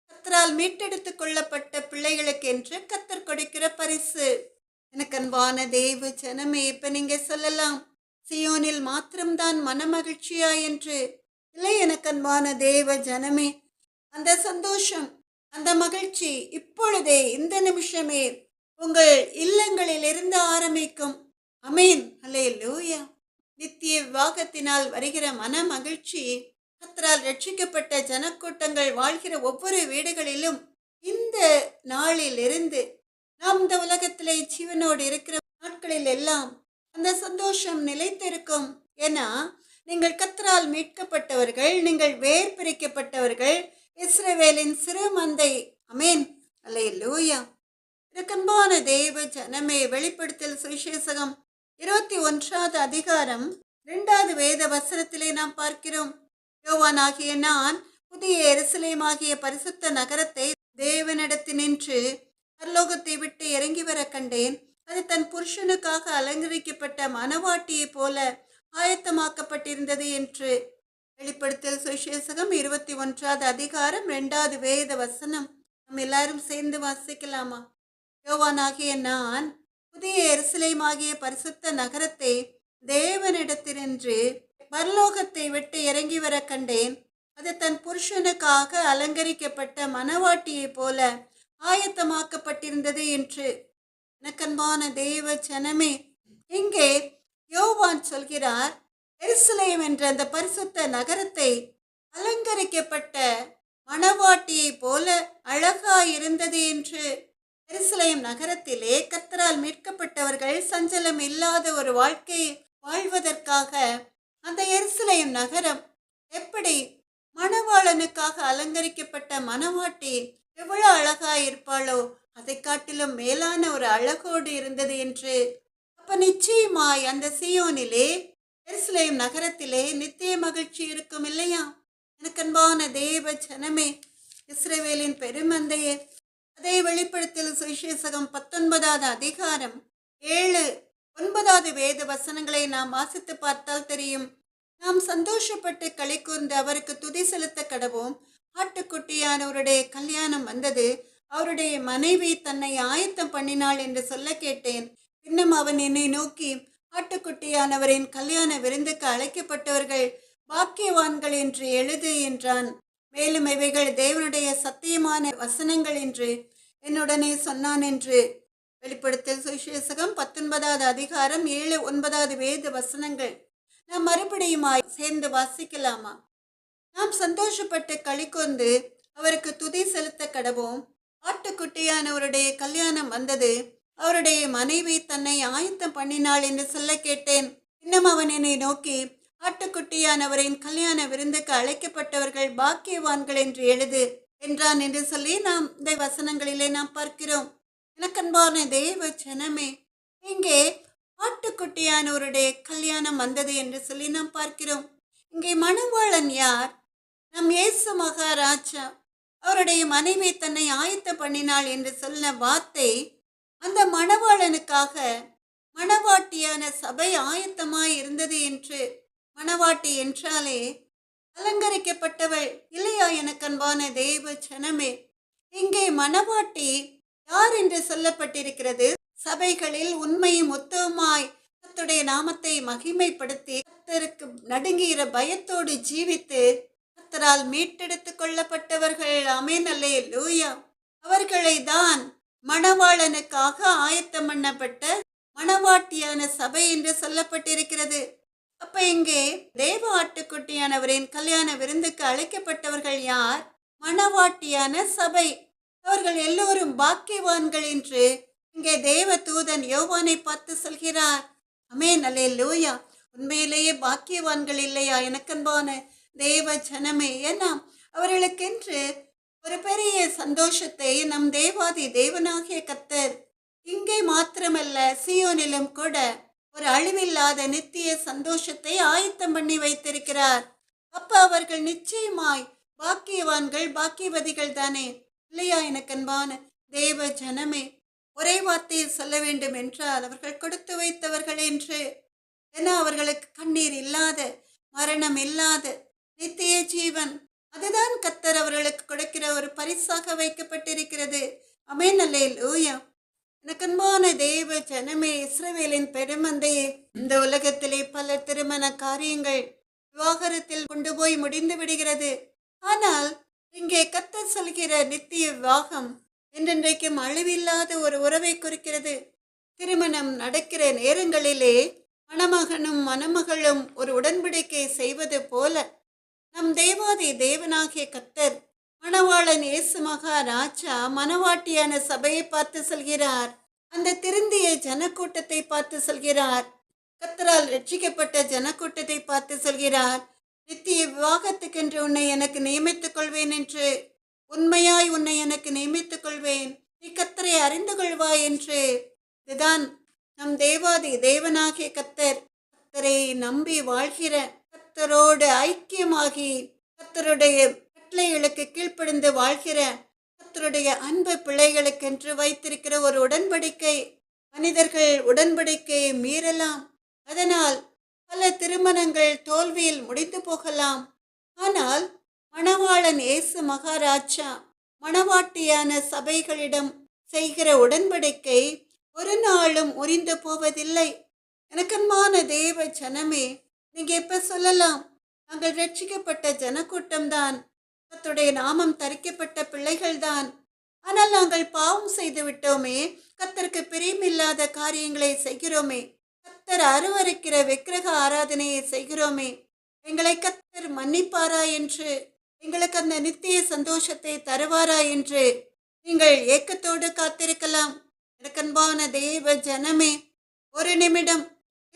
கர்த்தரால் மீட்டெடுத்து கொள்ளப்பட்ட பிள்ளைகளுக்கென்று கர்த்தர் கொடுக்கிற பரிசு. எனக்கு அன்பான தேவ ஜனமே, இப்ப நீங்க சொல்லலாம், சீயோனில் மாத்திரம்தான் மனமகிழ்ச்சியா என்று. இல்லை, எனக்கு அன்பான தேவ ஜனமே, அந்த சந்தோஷம், அந்த மகிழ்ச்சி இப்பொழுதே இந்த நிமிஷமே உங்கள் இல்லங்களில் இருந்து ஆரம்பிக்கும். அமீன், அல்லேலூயா. நித்திய விவாகத்தினால் வருகிற மன மகிழ்ச்சி கர்த்தரால் ரட்சிக்கப்பட்ட ஜனக்கூட்டங்கள் வாழ்கிற ஒவ்வொரு வீடுகளிலும் இந்த நாளில் இருந்து நாம் இந்த உலகத்திலே ஜீவனோடு இருக்கிற நாட்களில் எல்லாம் அந்த சந்தோஷம் நிலைத்திருக்கும். ஏன்னா நீங்கள் கர்த்தரால் மீட்கப்பட்டவர்கள், நீங்கள் வேர் பிரிக்கப்பட்டவர்கள், இஸ்ரவேலின் சிறு மந்தை. அமேன், அல்லேலூயா. அன்பான தேவ ஜனமே, வெளிப்படுத்தல் சுவிசேஷகம் 21வது அதிகாரம் இரண்டாவது வேத வசனத்திலே நாம் பார்க்கிறோம், யோவானாகிய நான் புதிய எருசலேமாகிய பரிசுத்த நகரத்தை தேவனிடத்தினின்று பரலோகத்தை விட்டு இறங்கி வர கண்டேன். அது தன் புருஷனுக்காக அலங்கரிக்கப்பட்ட மணவாட்டியை போல ஆயத்தமாக்கப்பட்டிருந்தது என்று. வெளிப்படுத்தல் சுவிசேஷகம் 21வது அதிகாரம் 2வது வேத வசனம். நம்ம எல்லாரும் சேர்ந்து வாசிக்கலாமா? யோவானாகிய நான் புதிய எருசலேமாகிய பரிசுத்த நகரத்தை தேவனிடத்தினின்று பரலோகத்தை விட்டு இறங்கி வர கண்டேன். அது தன் புருஷனுக்காக அலங்கரிக்கப்பட்ட மணவாட்டியை போல ஆயத்தமாக்கப்பட்டிருந்தது என்று. எனக்கன்பான தேவ ஜனமே, இங்கே யோவான் சொல்கிறார், எருசலேம் என்ற அந்த பரிசுத்த நகரத்தை அலங்கரிக்கப்பட்ட மணவாட்டியை போல அழகாயிருந்தது என்று. எருசலேம் நகரத்திலே கர்த்தரால் மீட்கப்பட்டவர்கள் சஞ்சலம் இல்லாத ஒரு வாழ்க்கை வாழ்வதற்காக அந்த எருசலேம் நகரம் எப்படி மணவாளனுக்காக அலங்கரிக்கப்பட்ட மணவாட்டி எவ்வளவு அழகாயிருப்பாளோ அதை காட்டிலும் மேலான ஒரு அழகோடு இருந்தது என்று. அப்ப நிச்சயமாய் அந்த சீயோனிலே எருசலேம் நகரத்திலே நித்திய மகிழ்ச்சி இருக்கும் இல்லையா? எனக்கு அன்பான தேவ ஜனமே, இஸ்ரவேலின் பெருமந்தையே, அதை வெளிப்படுத்தல் சுவிசேஷகம் 19வது அதிகாரம் 7-9வது வேத வசனங்களை நாம் வாசித்து பார்த்தால் தெரியும். நாம் சந்தோஷப்பட்டு களி கூர்ந்து அவருக்கு துதி செலுத்த கடவோம். ஆட்டுக்குட்டியானவருடைய கல்யாணம் வந்தது, அவருடைய மனைவி தன்னை ஆயத்தம் பண்ணினாள் என்று சொல்ல கேட்டேன். இன்னும் அவன் என்னை நோக்கி, ஆட்டுக்குட்டியானவரின் கல்யாண விருந்துக்கு அழைக்கப்பட்டவர்கள் பாக்கியவான்கள் என்று எழுது என்றான். மேலும் இவைகள் தேவனுடைய சத்தியமான வசனங்கள் என்று என்னுடனே சொன்னான் என்று. வெளிப்படுத்தல் சுவிசேஷகம் 19வது அதிகாரம் 7-9வது வேத வசனங்கள். நாம் மறுபடியுமாய் சேர்ந்து வாசிக்கலாமா? நாம் சந்தோஷப்பட்டு களி கூர்ந்து அவருக்கு துதி செலுத்த கடவோம். ஆட்டுக்குட்டியானவருடைய கல்யாணம் வந்தது, அவருடைய மனைவி தன்னை ஆயத்தம் பண்ணினாள் என்று சொல்ல கேட்டேன். இன்னும் அவன் என்னை நோக்கி, ஆட்டுக்குட்டியானவரின் கல்யாண விருந்துக்கு அழைக்கப்பட்டவர்கள் பாக்கியவான்கள் என்று எழுது என்றான் என்று சொல்லி நாம் இந்த வசனங்களிலே நாம் பார்க்கிறோம். எனக்கன்பான தேவ ஜனமே, இங்கே ஆட்டுக்குட்டியானவருடைய கல்யாணம் வந்தது என்று சொல்லி நாம் பார்க்கிறோம். இங்கே மணவாளன் யார்? நம் இயேசு மகாராஜா. அவருடைய மனைவி தன்னை ஆயத்தம் பண்ணினாள் என்று சொன்ன வார்த்தை அந்த மணவாளனுக்காக மணவாட்டியான சபை ஆயத்தமாய் இருந்தது என்று. மணவாட்டி என்றாலே அலங்கரிக்கப்பட்டவள் இல்லையா? எனக்கன்பான தேவ ஜனமே, இங்கே மணவாட்டி யார் என்று சொல்லப்பட்டிருக்கிறது? சபைகளில் உண்மையும் உத்தவமாய் கர்த்தருடைய நாமத்தை மகிமைப்படுத்தி கர்த்தருக்கு நடுங்குகிற பயத்தோடு ஜீவித்து கர்த்தரால் மீட்டெடுத்து கொள்ளப்பட்டவர்கள். ஆமென், அல்லேலூயா. அவர்களை தான் மணவாளனுக்காக ஆயத்தம் பண்ணப்பட்ட மணவாட்டியான சபை என்று சொல்லப்பட்டிருக்கிறது. அப்ப இங்கே தேவ ஆட்டுக்குட்டியானவரின் கல்யாண விருந்துக்கு அழைக்கப்பட்டவர்கள் யார்? மணவாட்டியான சபை. அவர்கள் எல்லோரும் பாக்கியவான்கள் என்று இங்கே தேவ தூதன் யோவானை பார்த்து சொல்கிறார். ஆமென், அல்லேலூயா. உண்மையிலேயே பாக்கியவான்கள் இல்லையா எனக்கன்பான தேவ ஜனமே? ஏன்னா அவர்களுக்கென்று ஒரு பெரிய சந்தோஷத்தை நம் தேவாதி தேவனாகிய கர்த்தர் இங்கே மாத்திரமல்ல சீயோனிலும் கூட ஒரு அழிவில்லாத நித்திய சந்தோஷத்தை ஆயத்தம் பண்ணி வைத்திருக்கிறார். அப்ப அவர்கள் நிச்சயமாய் பாக்கியவான்கள், பாக்கியவதிகள் தானே இல்லையா எனக்கன்பான தேவ ஜனமே? ஒரே வார்த்தையில் சொல்ல வேண்டும் என்றால் அவர்கள் கொடுத்து வைத்தவர்கள் என்று. ஏன்னா அவர்களுக்கு கண்ணீர் இல்லாத, மரணம் இல்லாத நித்திய ஜீவன், அதுதான் கர்த்தர் அவர்களுக்கு கொடுக்கிற ஒரு பரிசாக வைக்கப்பட்டிருக்கிறது. ஆமென், அல்லேலூயா. எனக்கன்பான தேவ ஜனமே, இஸ்ரவேலின் பெருமந்தையே, இந்த உலகத்திலே பல திருமண காரியங்கள் விவாகரத்தில் கொண்டு போய் முடிந்து விடுகிறது. ஆனால் இங்கே கர்த்தர் சொல்கிற நித்திய விவாகம் என்றென்றைக்கும் அழிவில்லாத ஒரு உறவை குறிக்கிறது. திருமணம் நடக்கிற நேரங்களிலே மணமகனும் மணமகளும் ஒரு உடன்படிக்கை செய்வது போல நம் தேவாதி தேவனாகிய கர்த்தர் மணவாளன் இயேசு மகாராஜா மணவாட்டியான சபையை பார்த்து சொல்கிறார். அந்த திருந்திய ஜனக்கூட்டத்தை பார்த்து சொல்கிறார். கர்த்தரால் ரட்சிக்கப்பட்ட ஜனக்கூட்டத்தை பார்த்து சொல்கிறார், நித்திய விவாகத்துக்கென்று உன்னை எனக்கு நியமித்துக் கொள்வேன் என்று. உண்மையாய் உன்னை எனக்கு நியமித்துக் கொள்வேன், நீ கர்த்தரை அறிந்து கொள்வாய் என்று. இதுதான் நம் தேவாதி தேவனாகிய கர்த்தர் கர்த்தரை நம்பி வாழ்கிற, கர்த்தரோடு ஐக்கியமாகி கர்த்தருடைய கட்டளைகளுக்கு கீழ்ப்படிந்து வாழ்கிற, கர்த்தருடைய அன்பு பிள்ளைகளுக்கென்று வைத்திருக்கிற ஒரு உடன்படிக்கை. மனிதர்கள் உடன்படிக்கையை மீறலாம். அதனால் பல திருமணங்கள் தோல்வியில் முடிந்து போகலாம். ஆனால் மணவாளன் இயேசு மகாராஜா மணவாட்டியான சபைகளிடம் செய்கிற உடன்படிக்கை ஒரு நாளும் முறிந்து போவதில்லை. எனக்கன்பான தேவ ஜனமே, நீங்க எப்ப சொல்லலாம், நாங்கள் ரட்சிக்கப்பட்ட ஜனக்கூட்டம்தான், கர்த்தருடைய நாமம் தரிக்கப்பட்ட பிள்ளைகள்தான். ஆனால் நாங்கள் பாவம் செய்து விட்டோமே, கர்த்தருக்கு பிரியமில்லாத காரியங்களை செய்கிறோமே, கர்த்தர் அருவருக்கிற விக்கிரக ஆராதனையை செய்கிறோமே, எங்களை கர்த்தர் மன்னிப்பாரா என்று, எங்களுக்கு அந்த நித்திய சந்தோஷத்தை தருவாரா என்று நீங்கள் ஏக்கத்தோடு காத்திருக்கலாம். எனக்கன்பான தேவ ஜனமே, ஒரு நிமிடம்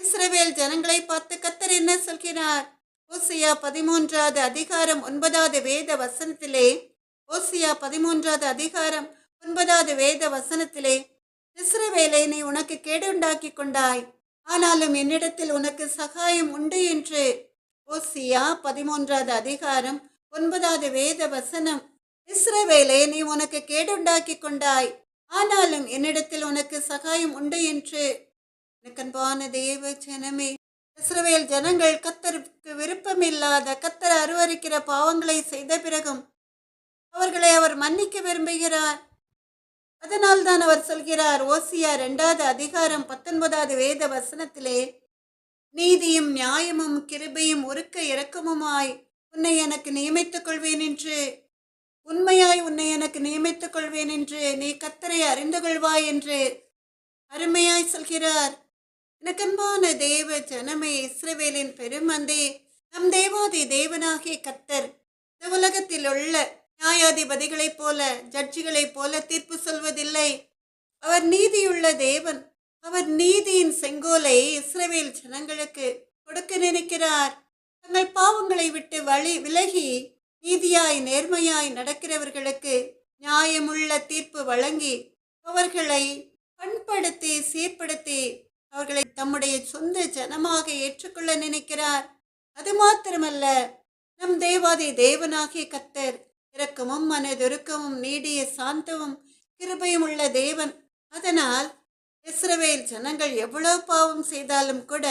இஸ்ரவேல் ஜனங்களை பார்த்து கர்த்தர் என்ன சொல்கிறார்? ஓசியா 13வது அதிகாரம் 9வது வேத வசனத்திலே, ஓசியா 13வது அதிகாரம் 9வது வேத வசனத்திலே, இஸ்ரவேலை நீ உனக்கு கேடுண்டாக்கி கொண்டாய், ஆனாலும் என்னிடத்தில் உனக்கு சகாயம் உண்டு என்று. ஓசியா 13வது அதிகாரம் 9வது வேத வசனம். இஸ்ரவேலே நீ உனக்கு கேடுண்டாக்கி கொண்டாய், ஆனாலும் என்னிடத்தில் உனக்கு சகாயம் உண்டு என்று. எனக்கன்பான தேவ ஜனமே, இஸ்ரவேல் ஜனங்கள் கர்த்தருக்கு விருப்பமில்லாத, கர்த்தர் அருவருக்கிற பாவங்களை செய்த பிறகும் அவர்களை அவர் மன்னிக்க விரும்புகிறார். அதனால் தான் அவர் சொல்கிறார், ஓசியா 2வது அதிகாரம் 19வது வேத வசனத்திலே, நீதியும் நியாயமும் கிருபையும் உருக்க இரக்கமுமாய் உன்னை எனக்கு நியமித்துக் கொள்வேன் என்று, உண்மையாய் உன்னை எனக்கு நியமித்துக் கொள்வேன் என்று நீ கர்த்தரை அறிந்து கொள்வாய் என்று அருமையாய் சொல்கிறார். எனக்கன்பான தேவ ஜனமே, இஸ்ரவேலின் பெருமந்தே, நம் தேவாதி தேவனாகிய கர்த்தர் இந்த உலகத்தில் உள்ள நியாயாதிபதிகளைப் போல, ஜட்ஜிகளைப் போல தீர்ப்பு சொல்வதில்லை. அவர் நீதியுள்ள தேவன். அவர் நீதியின் செங்கோலை இஸ்ரவேல் ஜனங்களுக்கு கொடுக்க நினைக்கிறார். தங்கள் பாவங்களை விட்டு விலகி நீதியாய் நேர்மையாய் நடக்கிறவர்களுக்கு நியாயமுள்ள தீர்ப்பு வழங்கி அவர்களை பண்படுத்தி சீர்படுத்தி அவர்களை தம்முடைய சொந்த ஜனமாக ஏற்றுக்கொள்ள நினைக்கிறார். அது மாத்திரமல்ல, நம் தேவாதி தேவனாகிய கர்த்தர் இரக்கமும் மனதுருக்கமும் நீடிய சாந்தமும் கிருபையும் உள்ள தேவன். அதனால் இஸ்ரவேல் ஜனங்கள் எவ்வளவு பாவம் செய்தாலும் கூட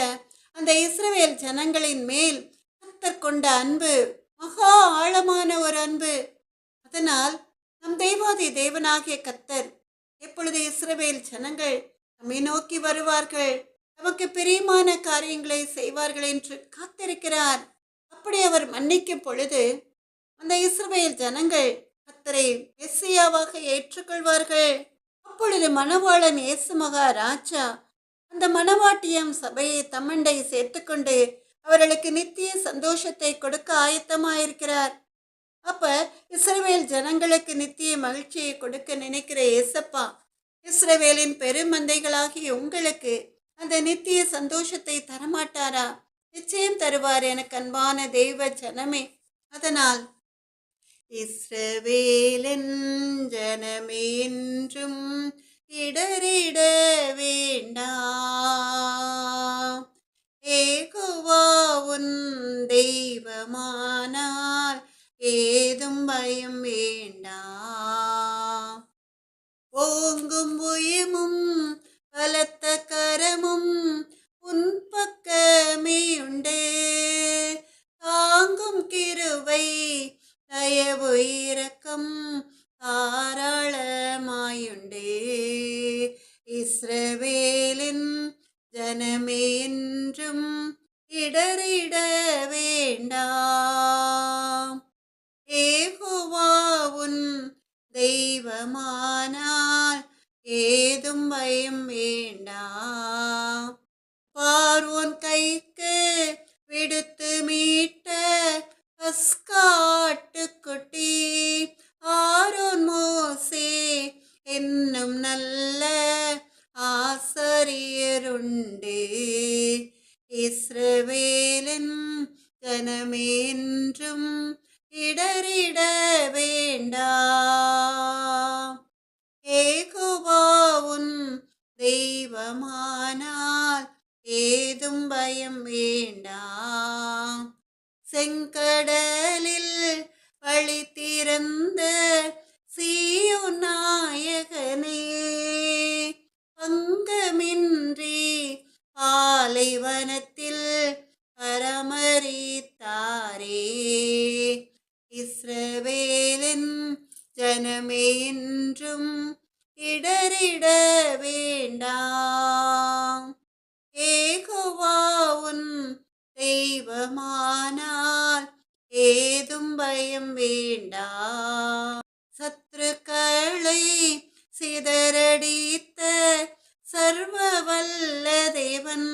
அந்த இஸ்ரவேல் ஜனங்களின் மேல் கர்த்தர் கொண்ட அன்பு மகா ஆழமான ஒரு அன்பு. அதனால் நம் தேவாதி தேவனாகிய கர்த்தர் எப்பொழுது இஸ்ரவேல் ஜனங்கள் நம்மை நோக்கி வருவார்கள், நமக்கு பிரியமான காரியங்களை செய்வார்கள் என்று காத்திருக்கிறார். அப்படி அவர் மன்னிக்கும் பொழுது அந்த இஸ்ரவேல் ஜனங்கள் கர்த்தரை மெசியாவாக ஏற்றுக்கொள்வார்கள். அப்பொழுது மணவாளன் இயேசு மகாராஜா அந்த மணவாட்டியம் சபையை தம்மண்டை சேர்த்துக்கொண்டு அவர்களுக்கு நித்திய சந்தோஷத்தை கொடுக்க ஆயத்தமாயிருக்கிறார். அப்ப இஸ்ரவேல் ஜனங்களுக்கு நித்திய மகிழ்ச்சியை கொடுக்க நினைக்கிற ஏசப்பா, இஸ்ரவேலின் பெருமந்தைகளாகிய உங்களுக்கு அந்த நித்திய சந்தோஷத்தை தரமாட்டாரா? நிச்சயம் தருவார் எனக்கு அன்பான தெய்வ ஜனமே. அதனால் இஸ்ரவேலின் ஜனமே என்றும் இடறிட வேண்டாம், யெகோவா உன் தெய்வமானால் ஏதும் பயம் வேண்டாம். ஓங்கும் புயமும் பலத்த கரமும் உன் பக்கமே உண்டு, தாங்கும் கிருபை தயவு இரக்கம் தாராளமாயுண்டு. இஸ்ரவேலின் ஜனமே என்றும் இடறிட வேண்டாம், யெகோவா உன் தெய்வமானால் ஏதும் பயம் வேண்டாம். பார்வோன் கைக்கு விடுத்து மீட்ட பஸ்காட்டுக்குட்டி ஆரோன் மோசே என்னும் நல்ல ஆசாரியருண்டு. இஸ்ரவேலின் ஜனமே என்றும் இடறிட வேண்டாம், யெகோவா உன் தெய்வமானால் ஏதும் ஏதும் பயம் வேண்டாம். செங்கடலில் வழி திறந்த சீயோன் நாயகனே, பங்கமின்றி பாலைவனத்தில் பரமரித்தாரே. இஸ்ரவேலின் ஜனமே என்றும் இடறிட வேண்டாம். யெகோவா உன் தெய்வமானால் ஏதும் பயம் வேண்டாம். சத்துருக்களை சிதறடித்த சர்வ வல்ல தேவன்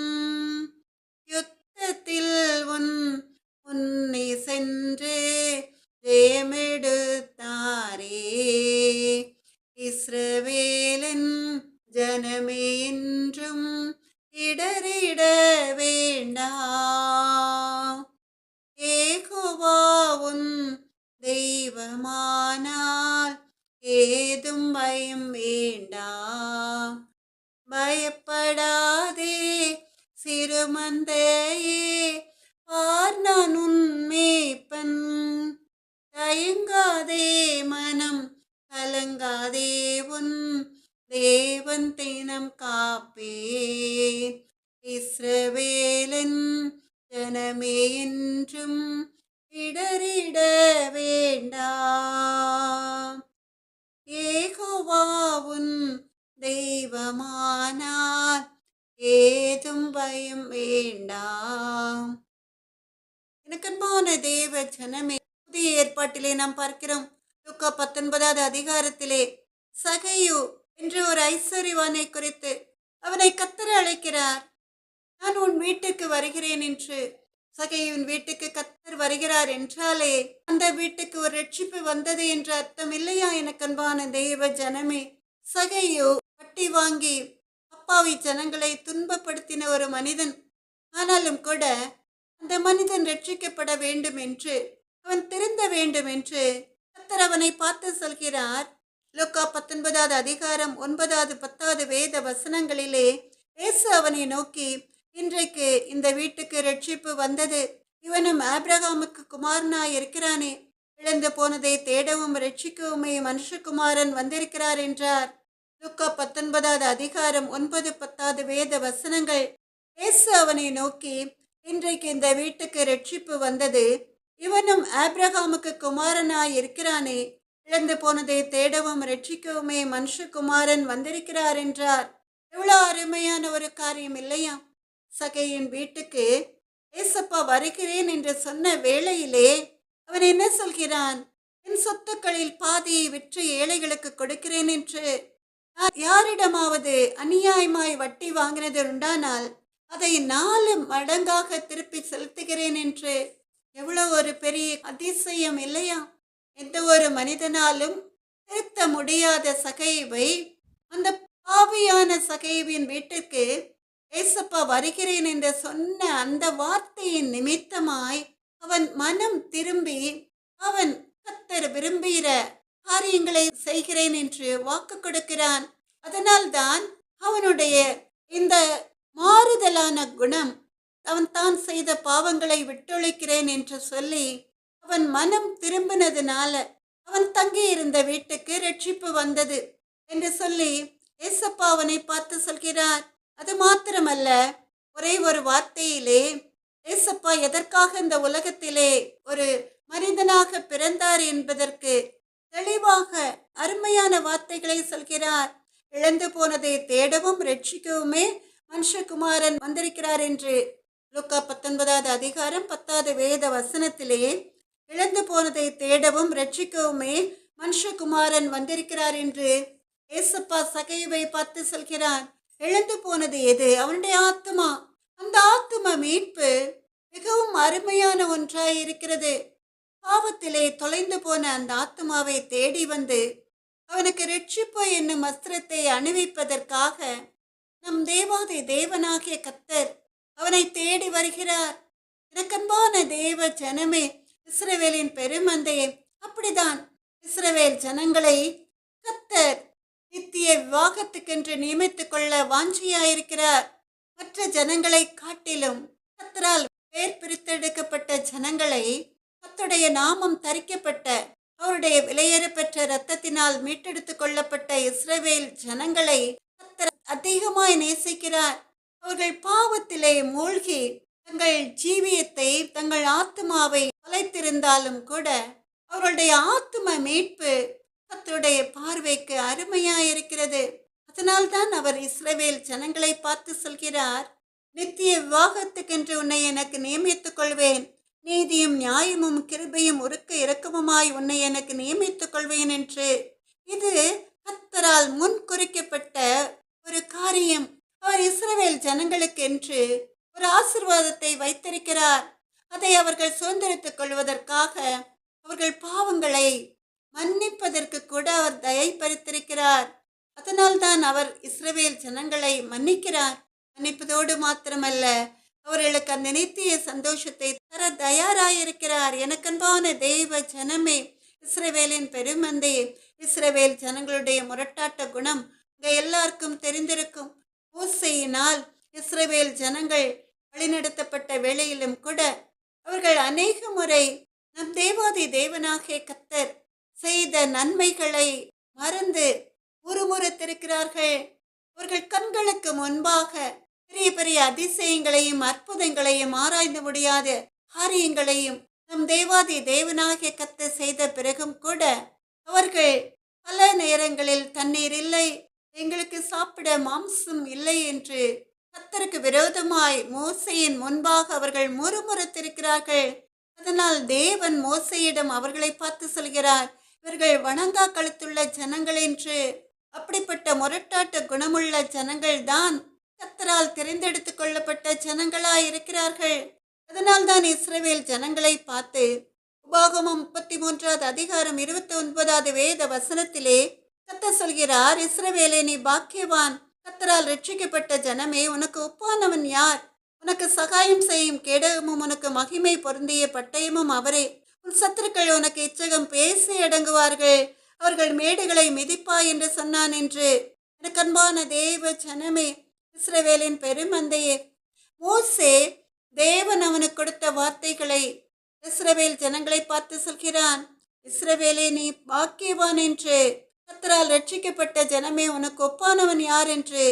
யுத்தத்தில் முன்னே சென்று ஜெயமெடுத்தாரே. இஸ்ரவேலின் ஜனமே என்றும் இடறிட வேண்டாம். யெகோவா உன் தெய்வமானால் ஏதும் பயம் வேண்டாம். பயப்படாதே சிறுமந்தையே, பார் நான் உன் மேய்ப்பன். தயங்காதே மனம் கலங்காதே, உன் தேவன் தினம் காப்பேன். இஸ்ரவேலின் ஜனமே என்றும் இடறிட வேண்டாம். யெகோவா உன் தெய்வமானால் ஏதும் பயம் வேண்டாம். எனக்கன்பான தேவ ஜனமே, புதிய ஏற்பாட்டிலே நாம் பார்க்கிறோம். லூக்கா 19வது அதிகாரத்திலே சகையு என்ற ஒரு ஐஸ்வர்யவானை குறித்து அவனை கர்த்தர் அழைக்கிறார். நான் உன் வீட்டுக்கு வருகிறேன் என்று. சகையுன் வீட்டுக்கு கர்த்தர் வருகிறார் என்றாலே அந்த வீட்டுக்கு ஒரு ரட்சிப்பு வந்தது என்ற அர்த்தம் இல்லையா? எனக்கன்பான தெய்வ ஜனமே, சகையு வட்டி வாங்கி அப்பாவி ஜனங்களை துன்பப்படுத்தின ஒரு மனிதன். ஆனாலும் கூட அந்த மனிதன் ரட்சிக்கப்பட வேண்டும் என்று, அவன் திருந்த வேண்டும் என்று கர்த்தர் அவனை பார்த்து சொல்கிறார். லூக்கா 19வது அதிகாரம் 9வது 10வது வேத வசனங்களிலே இயேசு அவனை நோக்கி, இன்றைக்கு இந்த வீட்டுக்கு ரட்சிப்பு வந்தது. இவனும் ஆபிரகாமுக்கு குமாரனாய் இருக்கிறானே. இழந்து போனதை தேடவும் ரட்சிக்கவுமே மனுஷகுமாரன் வந்திருக்கிறார் என்றார். லூக்கா 19வது அதிகாரம் 9, 10வது வேத வசனங்கள். இயேசு அவனை நோக்கி, இன்றைக்கு இந்த வீட்டுக்கு ரட்சிப்பு வந்தது. இவனும் ஆபிரகாமுக்கு குமாரனாய் இருக்கிறானே. இழந்து போனதை தேடவும் ரட்சிக்கவுமே மனுஷகுமாரன் வந்திருக்கிறார் என்றார். எவ்வளவு அருமையான ஒரு காரியம் இல்லையா? சகையின் வீட்டுக்கு ஏசப்பா வருகிறேன் என்று சொன்ன வேளையிலே அவன் என்ன சொல்கிறான்? என் சொத்துக்களில் பாதியை விற்று ஏழைகளுக்கு கொடுக்கிறேன் என்று. யாரிடமாவது அநியாயமாய் வட்டி வாங்கினது உண்டானால் அதை 4 மடங்காக திருப்பி செலுத்துகிறேன் என்று. எவ்வளவு ஒரு பெரிய அதிசயம் இல்லையா? எந்த ஒரு மனிதனாலும் திருத்த முடியாத சகைவை, அந்த பாவியான சகைவின் வீட்டிற்கு ஏசப்பா வருகிறேன் என்று சொன்ன அந்த வார்த்தையின் நிமித்தமாய் அவன் மனம் திரும்பி அவன் கர்த்தர் விரும்புகிற காரியங்களை செய்கிறேன் என்று வாக்கு கொடுக்கிறான். அதனால்தான் அவனுடைய இந்த மாறுதலான குணம், அவன் தான் செய்த பாவங்களை விட்டொழிக்கிறேன் என்று சொல்லி அவன் மனம் திரும்பினதுனால அவன் தங்கி இருந்த வீட்டுக்கு ரட்சிப்பு வந்தது என்று சொல்லி ஏசப்பா அவனை பார்த்து சொல்கிறார். அது மாத்திரமல்ல, ஒரே ஒரு வார்த்தையிலே ஏசப்பா எதற்காக இந்த உலகத்திலே ஒரு மனிதனாக பிறந்தார் என்பதற்கு தெளிவாக அருமையான வார்த்தைகளை சொல்கிறார். இழந்து போனதை தேடவும் ரட்சிக்கவுமே மனுஷகுமாரன் வந்திருக்கிறார் என்று. லூக்கா 19வது அதிகாரம் 10வது வேத வசனத்திலே இழந்து போனதை தேடவும் ரட்சிக்கவுமே மனுஷகுமாரன் வந்திருக்கிறார் என்று ஏசப்பா சகைவை பார்த்து சொல்கிறான். இழந்து போனது எது? அவனுடைய ஆத்துமா. அந்த ஆத்தும மீட்பு மிகவும் அருமையான ஒன்றாய் இருக்கிறது. பாவத்திலே தொலைந்து போன அந்த ஆத்துமாவை தேடி வந்து அவனுக்கு ரட்சிப்பு என்னும் வஸ்திரத்தை அணிவிப்பதற்காக நம் தேவாதி தேவனாகிய கர்த்தர் அவனை தேடி வருகிறார். எனக்கன்பான தேவ ஜனமே, இஸ்ரவேலின் பெருமந்தையே, அப்படிதான் இஸ்ரவேல் ஜனங்களை கர்த்தர் நித்திய விவாகத்துக்கென்று நியமித்துக் கொள்ள வாஞ்சியாயிருக்கிறார். மற்ற ஜனங்களை காட்டிலும் கர்த்தரால் வேர் பிரித்தெடுக்கப்பட்ட ஜனங்களை, கர்த்தருடைய நாமம் தரிக்கப்பட்ட அவருடைய விலையேறப்பெற்ற இரத்தத்தினால் மீட்டெடுத்துக் கொள்ளப்பட்ட இஸ்ரவேல் ஜனங்களை கர்த்தர் அதிகமாய் நேசிக்கிறார். அவர்கள் பாவத்திலே மூழ்கி தங்கள் ஜீவியத்தை, தங்கள் ஆத்மாவை தொலைத்திருந்தாலும் கூட அவர்களுடைய ஆத்ம மீட்பு கர்த்தருடைய பார்வைக்கு அருமையாயிருக்கிறது. அதனால்தான் அவர் இஸ்ரவேல் ஜனங்களை பார்த்து சொல்கிறார், நித்திய விவாகத்துக்கென்று உன்னை எனக்கு நியமித்துக் கொள்வேன், நீதியும் நியாயமும் கிருபையும் உருக்க இரக்கமுமாய் உன்னை எனக்கு நியமித்துக் கொள்வேன் என்று. இது கர்த்தரால் முன் குறிக்கப்பட்ட ஒரு காரியம். அவர் இஸ்ரவேல் ஜனங்களுக்கென்று ஒரு ஆசீர்வாதத்தை வைத்திருக்கிறார். அதை அவர்கள் சுதந்திரித்துக் கொள்வதற்காக, அவர்கள் பாவங்களை மன்னிப்பதற்கு கூட அவர் தயை பரித்திருக்கிறார். அதனால்தான் அவர் இஸ்ரவேல் ஜனங்களை மன்னிக்கிறார். மன்னிப்பதோடு மாத்திரமல்ல, அவர்களுக்கு அந்த நித்திய சந்தோஷத்தை தர தயாராயிருக்கிறார். எனக்கன்பான தெய்வ ஜனமே, இஸ்ரவேலின் பெருமந்தையே, இஸ்ரவேல் ஜனங்களுடைய முரட்டாட்ட குணம் இங்க எல்லாருக்கும் தெரிந்திருக்கும். மோசேயினால் இஸ்ரவேல் ஜனங்கள் வழிநடத்தப்பட்ட வேளையிலும் கூட அவர்கள் அநேக முறை நம் தேவாதி தேவனாகிய கர்த்தர் செய்த நன்மைகளை மறந்து முறுமுறுத்திருக்கிறார்கள். அவர்கள் கண்களுக்கு முன்பாக பெரிய பெரிய அதிசயங்களையும் அற்புதங்களையும் ஆராய்ந்து முடியாத காரியங்களையும் நம் தேவாதி தேவனாகிய கர்த்தர் செய்த பிறகும் கூட அவர்கள் பல நேரங்களில் தண்ணீர் இல்லை, எங்களுக்கு சாப்பிட மாம்சம் இல்லை என்று கர்த்தருக்கு விரோதமாய் மோசேயின் முன்பாக அவர்கள் முறுமுறுத்திருக்கிறார்கள். அதனால் தேவன் மோசேயிடம் அவர்களை பார்த்து சொல்கிறார், இவர்கள் வணங்கா கழுத்துள்ள ஜனங்கள் என்று. அப்படிப்பட்ட முரட்டாட்ட குணமுள்ள ஜனங்கள் தான் கர்த்தரால் தெரிந்தெடுத்துக் கொள்ளப்பட்ட ஜனங்களாய் இருக்கிறார்கள். அதனால்தான் இஸ்ரவேல் ஜனங்களை பார்த்து உபாகமம் 33வது அதிகாரம் 29வது வேத வசனத்திலே கர்த்தர் சொல்கிறார், இஸ்ரவேலே நீ பாக்கியவான், கர்த்தரால் ரட்சிக்கப்பட்ட ஜனமே, உனக்கு ஒப்பானவன் யார்? உனக்கு சகாயம் செய்யும் கேடகமும் உனக்கு மகிமை பொருந்திய பட்டயமும் அவரே. உன் சத்துருக்கள் உனக்கு இச்சகம் பேசி அடங்குவார்கள், அவர்கள் மேடுகளை மிதிப்பா என்று சொன்னான் என்று. எனக்கு அன்பான தேவ ஜனமே, இஸ்ரவேலின் பெருமந்தையே, மோசே தேவன் அவனுக்கு கொடுத்த வார்த்தைகளை இஸ்ரவேல் ஜனங்களை பார்த்து சொல்கிறான், இஸ்ரவேலே நீ பாக்கியவான் என்று, கர்த்தரால் ரட்சிக்கப்பட்ட ஜனமே, உனக்கு ஒப்பானவன் யார் என்று,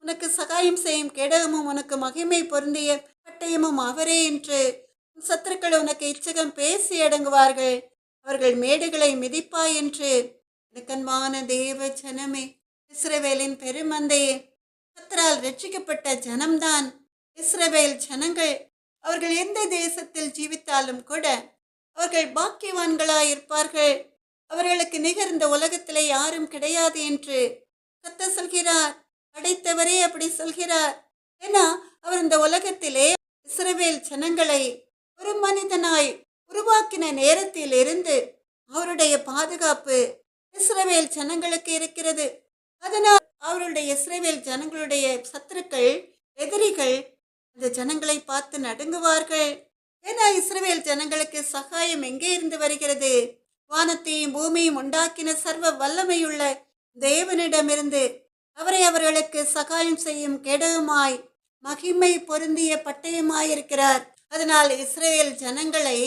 உனக்கு சகாயம் செய்யும் கேடகமும் உனக்கு மகிமை பொருந்திய பட்டயமும் அவரே என்று. உன் சத்துருக்கள் உனக்கு இச்சகம் பேசி அடங்குவார்கள், அவர்கள் மேடுகளை மிதிப்பா என்று. எனக்கன்பான தேவ ஜனமே, இஸ்ரவேலின் பெருமந்தையே, கர்த்தரால் ரட்சிக்கப்பட்ட ஜனம்தான் இஸ்ரவேல் ஜனங்கள். அவர்கள் எந்த தேசத்தில் ஜீவித்தாலும் கூட அவர்கள் பாக்கியவான்களாய் இருப்பார்கள். அவர்களுக்கு நிகர் இந்த உலகத்திலே யாரும் கிடையாது என்று கர்த்தர் சொல்கிறார். படைத்தவரே அப்படி சொல்கிறார். ஏன்னா அவர் இந்த உலகத்திலே இஸ்ரவேல் ஜனங்களை ஒரு மனிதனாய் உருவாக்கின நேரத்தில் இருந்து அவருடைய பாதுகாப்பு இஸ்ரவேல் ஜனங்களுக்கு இருக்கிறது. அதனால் அவருடைய இஸ்ரவேல் ஜனங்களுடைய சத்துருக்கள், எதிரிகள் அந்த ஜனங்களை பார்த்து நடுங்குவார்கள். ஏன்னா இஸ்ரவேல் ஜனங்களுக்கு சகாயம் எங்கே இருந்து வருகிறது? வானத்தையும் பூமியும் உண்டாக்கின சர்வ வல்லமையுள்ள தேவனிடமிருந்து. அவரை அவர்களுக்கு சகாயம் செய்யும் கேடகமாய் மகிமை பொருந்திய பட்டயமாயிருக்கிறார். அதனால் இஸ்ரவேல் ஜனங்களை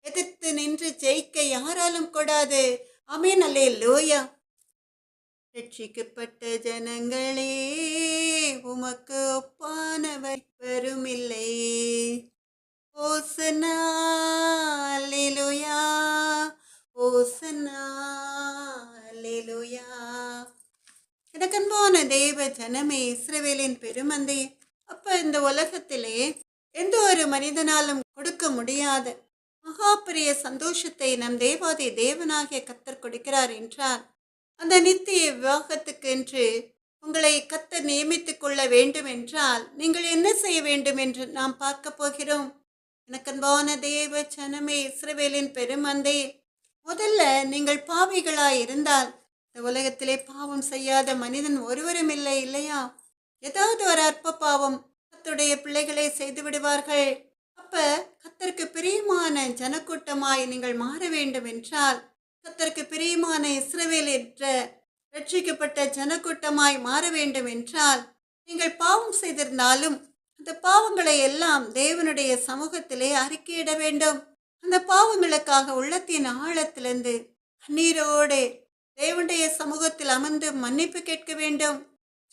எதிர்த்து நின்று ஜெயிக்க யாராலும் கூடாது. ஆமென், அல்லேலூயா. ரட்சிக்கப்பட்ட ஜனங்களே, உமக்கு ஒப்பானவர் வருமில்லை. ஓசன்னா, அல்லேலூயா, ஓசன்னா, அல்லேலூயா. எனக்கன்பான தேவ ஜனமே, இஸ்ரவேலின் பெருமந்தை, அப்ப இந்த உலகத்திலே எந்த ஒரு மனிதனாலும் கொடுக்க முடியாத மகாபெரிய சந்தோஷத்தை நம் தேவாதி தேவனாகிய கர்த்தர் கொடுக்கிறார் என்றால், அந்த நித்திய விவாகத்துக்கு என்று உங்களை கர்த்தர் நியமித்துக் கொள்ள வேண்டும் என்றால் நீங்கள் என்ன செய்ய வேண்டும் என்று நாம் பார்க்க போகிறோம். எனக்கன்பான தேவ ஜனமே, இஸ்ரவேலின் பெருமந்தை, முதல்ல நீங்கள் பாவிகளாய் இருந்தால், இந்த உலகத்திலே பாவம் செய்யாத மனிதன் ஒருவரும் இல்லை, இல்லையா? ஏதாவது ஒரு அற்ப பாவம் கர்த்தருடைய பிள்ளைகளை செய்து விடுவார்கள். அப்ப கர்த்தருக்கு பிரியமான ஜனக்கூட்டமாய் நீங்கள் மாற வேண்டும் என்றால், கர்த்தருக்கு பிரியமான இஸ்ரவேல் என்ற ரட்சிக்கப்பட்ட ஜனக்கூட்டமாய் மாற வேண்டும் என்றால், நீங்கள் பாவம் செய்திருந்தாலும் அந்த பாவங்களை எல்லாம் தேவனுடைய சமூகத்திலே அறிக்கையிட வேண்டும். அந்த பாவங்களுக்காக உள்ளத்தின் ஆழத்திலிருந்து கண்ணீரோடு தேவனுடைய சமூகத்தில் அமர்ந்து மன்னிப்பு கேட்க வேண்டும்.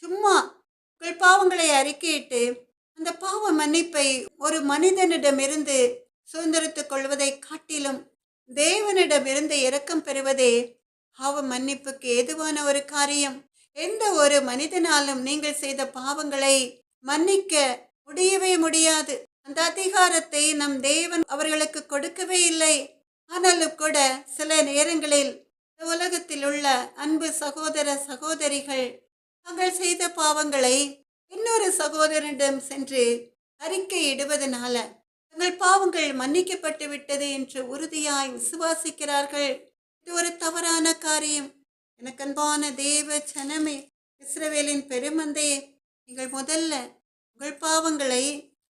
சும்மா உங்கள் பாவங்களை அறிக்கையிட்டு அந்த பாவ மன்னிப்பை ஒரு மனிதனிடமிருந்து சுதந்திரத்துக் கொள்வதை காட்டிலும் தேவனிடமிருந்து இரக்கம் பெறுவதே பாவ மன்னிப்புக்கு ஏதுவான ஒரு காரியம். எந்த ஒரு மனிதனாலும் நீங்கள் செய்த பாவங்களை மன்னிக்க முடியவே முடியாது. அந்த அதிகாரத்தை நம் தேவன் அவர்களுக்கு கொடுக்கவே இல்லை. ஆனாலும் கூட சில நேரங்களில் உலகத்தில் உள்ள அன்பு சகோதர சகோதரிகள் தாங்கள் செய்த பாவங்களை இன்னொரு சகோதரனிடம் சென்று அறிக்கையிடுவதனால தங்கள் பாவங்கள் மன்னிக்கப்பட்டு விட்டது என்று உறுதியாய் விசுவாசிக்கிறார்கள். இது ஒரு தவறான காரியம். எனக்கு அன்பான தேவ ஜனமே, இஸ்ரவேலின் பெருமந்தையே, நீங்கள் முதல்ல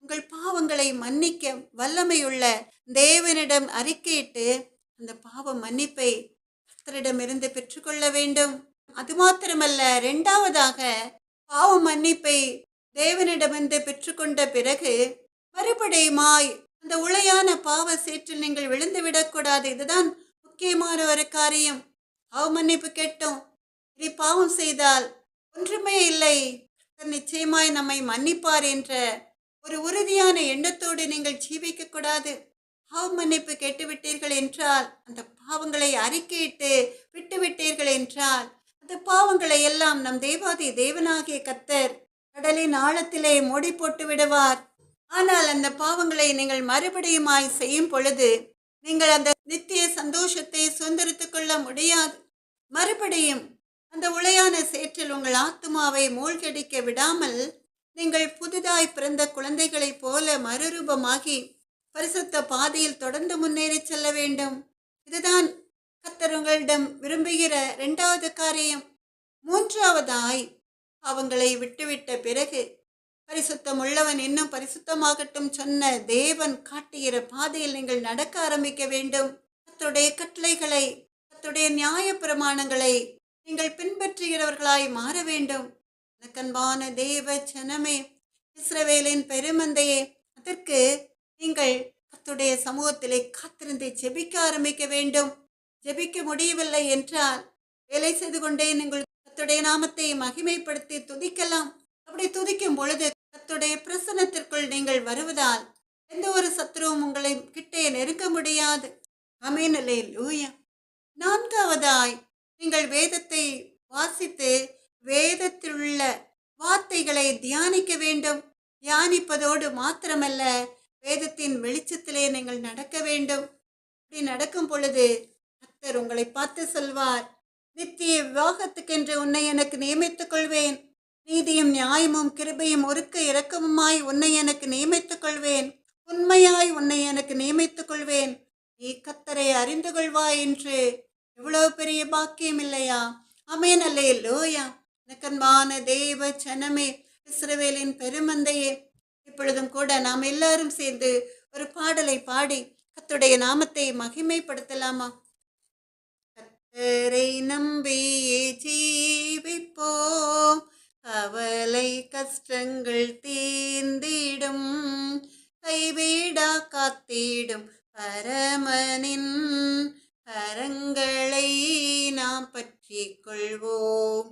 உங்கள் பாவங்களை மன்னிக்க வல்லமையுள்ள தேவனிடம் அறிக்கையிட்டு அந்த பாவ மன்னிப்பை கர்த்தரிடமிருந்து பெற்றுக்கொள்ள வேண்டும். அது மாத்திரமல்ல, இரண்டாவதாக பாவ மன்னிப்பை தேவனிடமிருந்து பெற்றுக்கொண்ட பிறகு மறுபடியுமாய் அந்த உளையான பாவ சேற்றில் நீங்கள் விழுந்து விடக்கூடாது. இதுதான் முக்கியமான ஒரு காரியம். பாவ மன்னிப்பு கேட்டோம், இனி பாவம் செய்தால் ஒன்றுமே இல்லை, நிச்சயமாய் நம்மை மன்னிப்பார் என்ற ஒரு உறுதியான எண்ணத்தோடு நீங்கள் ஜீவிக்க கூடாது. பாவ மன்னிப்பு கேட்டுவிட்டீர்கள் என்றால், அந்த பாவங்களை அறிக்கையிட்டு விட்டுவிட்டீர்கள் என்றால், அந்த பாவங்களை எல்லாம் நம் தேவாதி தேவனாகிய கர்த்தர் கடலின் ஆழத்திலே மூடி போட்டு விடுவார். ஆனால் அந்த பாவங்களை நீங்கள் மறுபடியுமாய் செய்யும் பொழுது நீங்கள் அந்த நித்திய சந்தோஷத்தை சுதந்திரித்துக் கொள்ள முடியாது. மறுபடியும் அந்த உளையான சேற்றில் உங்கள் ஆத்துமாவை மூழ்கடிக்க விடாமல் நீங்கள் புதிதாய் பிறந்த குழந்தைகளைப் போல மறுரூபமாகி பரிசுத்த பாதையில் தொடர்ந்து முன்னேறி செல்ல வேண்டும். இதுதான் கர்த்தர் உங்களிடம் விரும்புகிற இரண்டாவது காரியம். மூன்றாவதாய் அவங்களை விட்டுவிட்ட பிறகு பரிசுத்தம் உள்ளவன் இன்னும் பரிசுத்தமாகட்டும் சொன்ன தேவன் காட்டுகிற பாதையில் நீங்கள் நடக்க ஆரம்பிக்க வேண்டும். கர்த்தருடைய கட்டளைகளை, கர்த்தருடைய நியாய பிரமாணங்களை நீங்கள் பின்பற்றுகிறவர்களாய் மாற வேண்டும். அன்பான தேவ ஜனமே, இஸ்ரவேலின் பெருமந்தையே, அதற்கு நீங்கள் கர்த்தருடைய சமூகத்திலே காத்திருந்து ஜெபிக்க ஆரம்பிக்க வேண்டும். ஜெபிக்க முடியவில்லை என்றால் வேலை செய்து கொண்டே நீங்கள் கர்த்தருடைய நாமத்தை மகிமைப்படுத்தி துதிக்கலாம். அப்படி துதிக்கும் பொழுது கர்த்தருடைய பிரசன்னத்திற்குள் நீங்கள் வருவதால் எந்த ஒரு சத்துருவும் உங்களை கிட்டே நெருங்க முடியாது. ஆமென், அல்லேலூயா. நான்காவதாய் நீங்கள் வேதத்தை வாசித்து வேதத்திலுள்ள வார்த்தைகளை தியானிக்க வேண்டும். தியானிப்பதோடு மாத்திரமல்ல, வேதத்தின் வெளிச்சத்திலே நீங்கள் நடக்க வேண்டும். இப்படி நடக்கும் பொழுது கர்த்தர் உங்களை பார்த்து சொல்வார், நித்திய விவாகத்துக்கென்று உன்னை எனக்கு நியமித்துக் கொள்வேன். நீதியும் நியாயமும் கிருபையும் ஒருக்க இரக்கமுமாய் உன்னை எனக்கு நியமித்துக் கொள்வேன். உண்மையாய் உன்னை எனக்கு நியமித்துக் கொள்வேன். நீ கர்த்தரை அறிந்து கொள்வாய் என்று எவ்வளவு பெரிய பாக்கியம் இல்லையா? ஆமென், அல்லேலூயா. அன்பான தேவ ஜனமே, இஸ்ரவேலின் பெருமந்தையே, இப்பொழுதும் கூட நாம் எல்லாரும் சேர்ந்து ஒரு பாடலை பாடி கர்த்தருடைய நாமத்தை மகிமைப்படுத்தலாமா? கர்த்தரை நம்பியே ஜீவிப்போம், கவலை கஷ்டங்கள் தீர்ந்திடும், கைவிடா காத்திடும் பரமனின் கரங்களை நாம் பற்றி கொள்வோம்.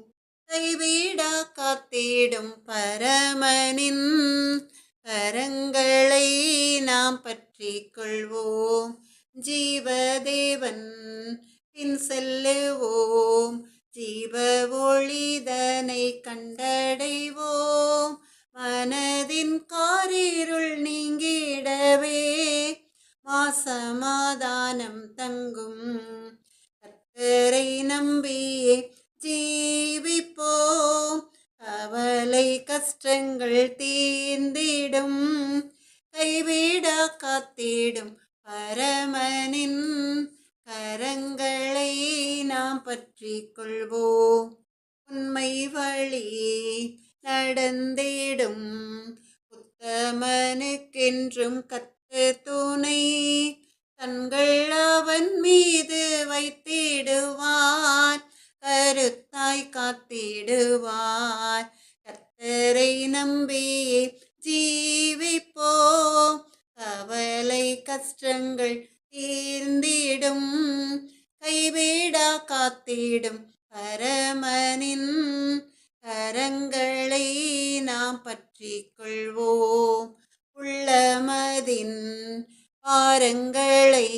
கைவிடா காத்திடும் பரமனின் கரங்களை நாம் பற்றி கொள்வோம். ஜீவதேவன் பின் செல்லுவோம், ஜீவ ஒளிதனை கண்டடைவோம். மனதின் காரிருள் நீங்கிடவே மாசமாதானம் தங்கும். கர்த்தரை நம்பியே ஜீவிப்போம், கவலை கஷ்டங்கள் தீர்ந்திடும், கைவிடா காத்திடும் பரமனின் கரங்களை நாம் பற்றி கொள்வோம். உண்மை வழி நடந்திடும் உத்தமனுக்கென்றும் கர்த்தர் துணை, கண்கள் அவன் மீது வைத்திடுவார், கருத்தாய் காத்திடுவார். கர்த்தரை நம்பி கஷ்டங்கள் தீர்ந்திடும். கைவிடா காத்திடும் பரமனின் கரங்களை நாம் பற்றி கொள்வோம். உள்ளமதின் பாரங்களை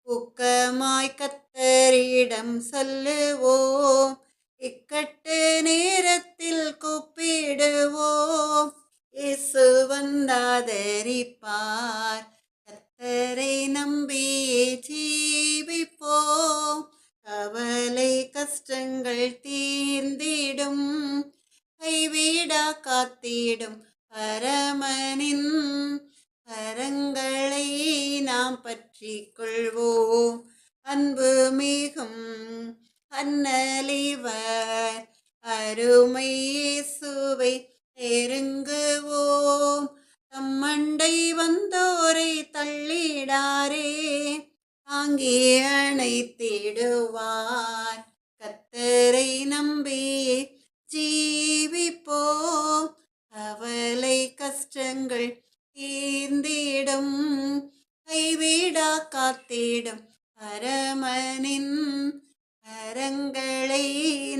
ஊக்கமாய் கத்தரிடம் சொல்லுவோம். இக்கட்டு நேரத்தில் கூப்பிடுவோம். இயேசு வந்தாதரிப்பார். கத்தரை நம்பி ஜீவிப்போம். கவலை கஷ்டங்கள் தீர்ந்திடும். கைவிடா காத்திடும் பரமனின் கரங்களை நாம் பற்றி கொள்வோம். அன்பு மிகும் அன்னலிவர் அருமை இயேசுவை நெருங்குவோம். தம்மண்டை வந்தோரை தள்ளிடாரே, தாங்கி அணைத்திடுவார். கத்தரை நம்பி ஜீவிப்போம். கவலை கஷ்டங்கள் தீர்ந்திடும். கைவிடா காத்திடும் பரமனின் கரங்களை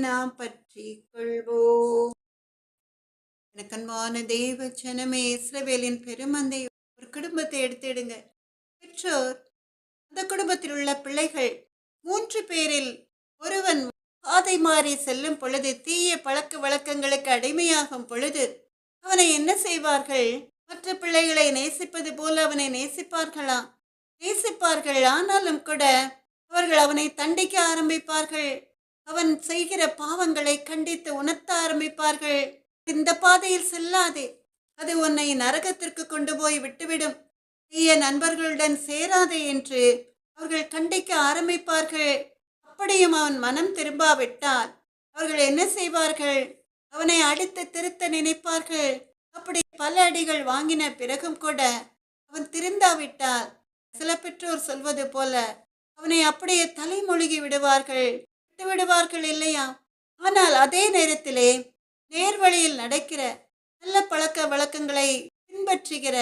நாம் பற்றி கொள்வோம். எனக்கு அன்பான தெய்வ ஜனமே, இஸ்ரவேலின் பெருமந்தை ஒரு குடும்பத்தை எடுத்திடுங்க. பெற்றோர், அந்த குடும்பத்தில் உள்ள பிள்ளைகள் 3 பேரில் ஒருவன் பாதை மாறி செல்லும் பொழுது, தீய பழக்க வழக்கங்களுக்கு அடிமையாகும் பொழுது அவனை என்ன செய்வார்கள்? மற்ற பிள்ளைகளை நேசிப்பது போல அவனை நேசிப்பார்களா? நேசிப்பார்கள். ஆனாலும் கூட அவர்கள் அவனை தண்டிக்க ஆரம்பிப்பார்கள். அவன் செய்கிற பாவங்களை கண்டித்து உணர்த்த ஆரம்பிப்பார்கள். இந்த பாதையில் செல்லாதே, அது உன்னை நரகத்திற்கு கொண்டு போய் விட்டுவிடும். தீய நண்பர்களுடன் சேராதே என்று அவர்கள் கண்டிக்க ஆரம்பிப்பார்கள். அப்படியும் அவன் மனம் திரும்பாவிட்டால் அவர்கள் என்ன செய்வார்கள்? அவனை அடித்து திருத்த நினைப்பார்கள். அப்படி பல அடிகள் வாங்கின பிறகும் கூட அவன் திருந்தாவிட்டால் சில பெற்றோர் சொல்வது போல அவனை அப்படியே தலைமொழிகி விடுவார்கள், விட்டுவிடுவார்கள் இல்லையா? ஆனால் அதே நேரத்திலே நேர்வழியில் நடக்கிற நல்ல பழக்க வழக்கங்களை பின்பற்றுகிற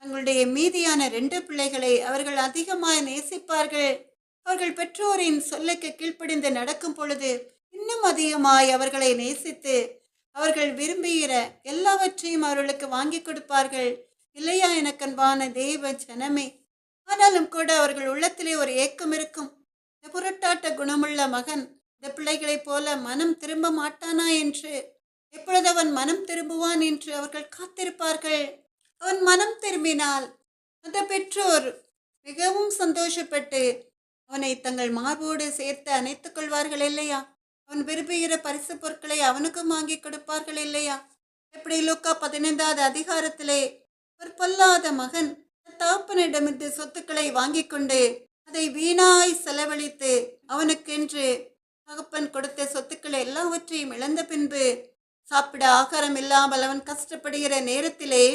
தங்களுடைய மீதியான 2 பிள்ளைகளை அவர்கள் அதிகமாய் நேசிப்பார்கள். அவர்கள் பெற்றோரின் சொல்லுக்கு கீழ்ப்படிந்து நடக்கும் பொழுது இன்னும் அதிகமாய் அவர்களை நேசித்து அவர்கள் விரும்புகிற எல்லாவற்றையும் அவர்களுக்கு வாங்கி கொடுப்பார்கள் இல்லையா? எனக்கன்பான தெய்வ ஜனமே, ஆனாலும் கூட அவர்கள் உள்ளத்திலே ஒரு ஏக்கம் இருக்கும். இந்த புரட்டாட்ட குணமுள்ள மகன் இந்த பிள்ளைகளைப் போல மனம் திரும்ப மாட்டானா என்று, எப்பொழுது அவன் மனம் திரும்புவான் என்று அவர்கள் காத்திருப்பார்கள். அவன் மனம் திரும்பினால் அந்த பெற்றோர் மிகவும் சந்தோஷப்பட்டு அவனை தங்கள் மார்போடு சேர்த்து அணைத்துக் கொள்வார்கள் இல்லையா? அவன் விரும்புகிற பரிசு பொருட்களை அவனுக்கும் வாங்கி கொடுப்பார்கள் இல்லையா? எப்படி லூக்கா 15வது அதிகாரத்திலே ஒரு பொல்லாத மகன் தகப்பனிடமிருந்து சொத்துக்களை வாங்கி கொண்டு அதை வீணாய் செலவழித்து அவனுக்கென்று தகப்பன் கொடுத்த சொத்துக்களை எல்லாவற்றையும் இழந்த பின்பு சாப்பிட ஆகாரம் இல்லாமல் அவன் கஷ்டப்படுகிற நேரத்திலே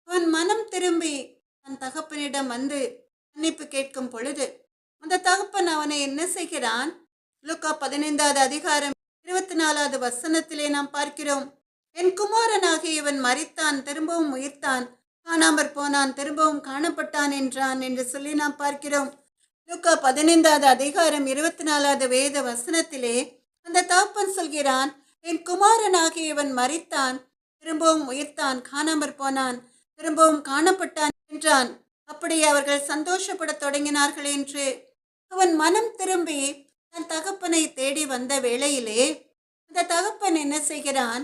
அவன் மனம் திரும்பி தன் தகப்பனிடம் வந்து மன்னிப்பு கேட்கும் பொழுது அந்த தகப்பன் அவனை என்ன செய்கிறான்? லூக்கா 15வது அதிகாரம் 24வது வசனத்திலே நாம் பார்க்கிறோம். என் குமாரனாகிய இவன் மரித்தான், திரும்பவும் உயிர்த்தான், காணாமற் போனான், திரும்பவும் காணப்பட்டான் என்றான் என்று சொல்லி நாம் பார்க்கிறோம். லூக்கா 15வது அதிகாரம் 24வது வேத வசனத்திலே அந்த தகப்பன் சொல்கிறான், என் குமாரனாகிய இவன் மரித்தான், திரும்பவும் உயிர்த்தான், காணாமற் போனான், திரும்பவும் காணப்பட்டான் என்றான். அப்படி அவர்கள் சந்தோஷப்படத் தொடங்கினார்கள் என்று. அவன் மனம் திரும்பி தன் தகப்பனை தேடி வந்த வேளையிலே அந்த தகப்பன் என்ன செய்கிறான்?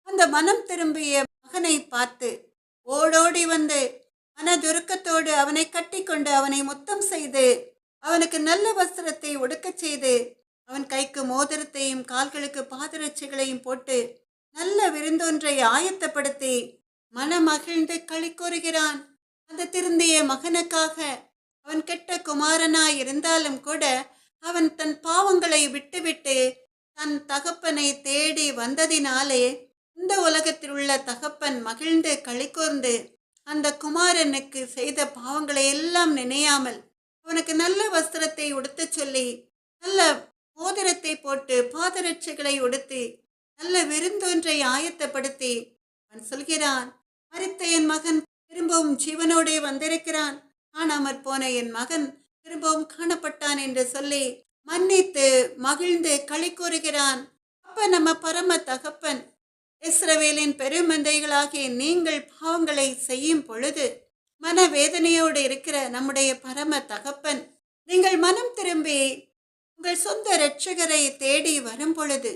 அந்த மனம் திரும்பிய மகனை பார்த்து ஓடோடி வந்து மனதுருக்கத்தோடு அவனை கட்டி கொண்டு அவனை முத்தம் செய்து அவனுக்கு நல்ல வஸ்திரத்தை உடுக்கச் செய்து அவன் கைக்கு மோதிரத்தையும் கால்களுக்கு பாதரட்சைகளையும் போட்டு நல்ல விருந்தொன்றை ஆயத்தப்படுத்தி மனமகிழ்ந்து களி கூறுகிறான். அந்த திருந்திய மகனுக்காக. அவன் கெட்ட குமாரனாய் இருந்தாலும் கூட அவன் தன் பாவங்களை விட்டுவிட்டு தன் தகப்பனை தேடி வந்ததினாலே இந்த உலகத்தில் உள்ள தகப்பன் மகிழ்ந்து களி கூர்ந்து அந்த குமாரனுக்கு செய்த பாவங்களை எல்லாம் நினையாமல் அவனுக்கு நல்ல வஸ்திரத்தை உடுத்தச் சொல்லி நல்ல மோதிரத்தை போட்டு பாதரட்சைகளை உடுத்தி நல்ல விருந்தொன்றை ஆயத்தப்படுத்தி அவன் சொல்கிறான், மரித்த என் மகன் திரும்பவும் ஜீவனோடே வந்திருக்கிறான், காணாமற் போன என் மகன் திரும்பவும் காணப்பட்டான் என்று சொல்லி மன்னித்து மகிழ்ந்து களி கூறுகிறான். அப்ப நம்ம பரம தகப்பன் இஸ்ரவேலின் பெருமந்தைகளாகிய நீங்கள் பாவங்களை செய்யும் பொழுது மனவேதனையோடு இருக்கிற நம்முடைய பரம தகப்பன் நீங்கள் மனம் திரும்பி உங்கள் சொந்த இரட்சகரை தேடி வரும் பொழுது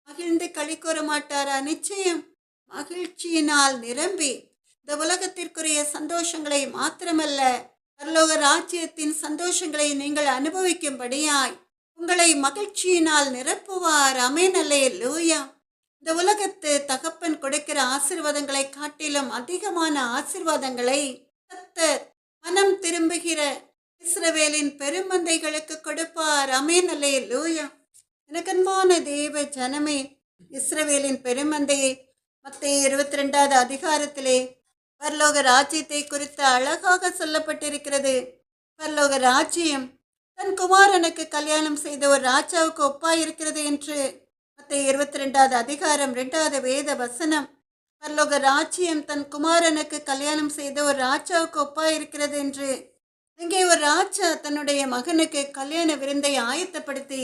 மகிழ்ந்து களி கூற மாட்டாரா? நிச்சயம் மகிழ்ச்சியினால் நிரம்பி இந்த உலகத்திற்குரிய சந்தோஷங்களை மாத்திரமல்ல, பரலோக ராஜ்யத்தின் சந்தோஷங்களை நீங்கள் அனுபவிக்கும்படியாய் உங்களை மகிழ்ச்சியினால் நிரப்புவார். ஆமென், அல்லேலூயா. இந்த உலகத்து தகப்பன் கொடுக்கிற ஆசீர்வாதங்களை காட்டிலும் அதிகமான ஆசீர்வாதங்களை கர்த்தர் மனம் திரும்புகிற இஸ்ரவேலின் பெருமந்தைகளுக்கு கொடுப்பார். ஆமென், அல்லேலூயா. எனக்கன்பான தேவ ஜனமே, இஸ்ரவேலின் பெருமந்தையை மத்தேயு 22வது அதிகாரத்திலே பரலோக ராஜ்யத்தை குறித்து அழகாக சொல்லப்பட்டிருக்கிறது. பரலோக ராஜ்யம் தன் குமாரனுக்கு கல்யாணம் செய்த ஒரு ராஜாவுக்கு ஒப்பாயிருக்கிறது என்று மத்தேயு 22வது அதிகாரம் 2வது வேத வசனம். பரலோக ராஜ்யம் தன் குமாரனுக்கு கல்யாணம் செய்த ஒரு ராஜாவுக்கு ஒப்பாயிருக்கிறது என்று இங்கே ஒரு ராஜா தன்னுடைய மகனுக்கு கல்யாண விருந்தை ஆயத்தப்படுத்தி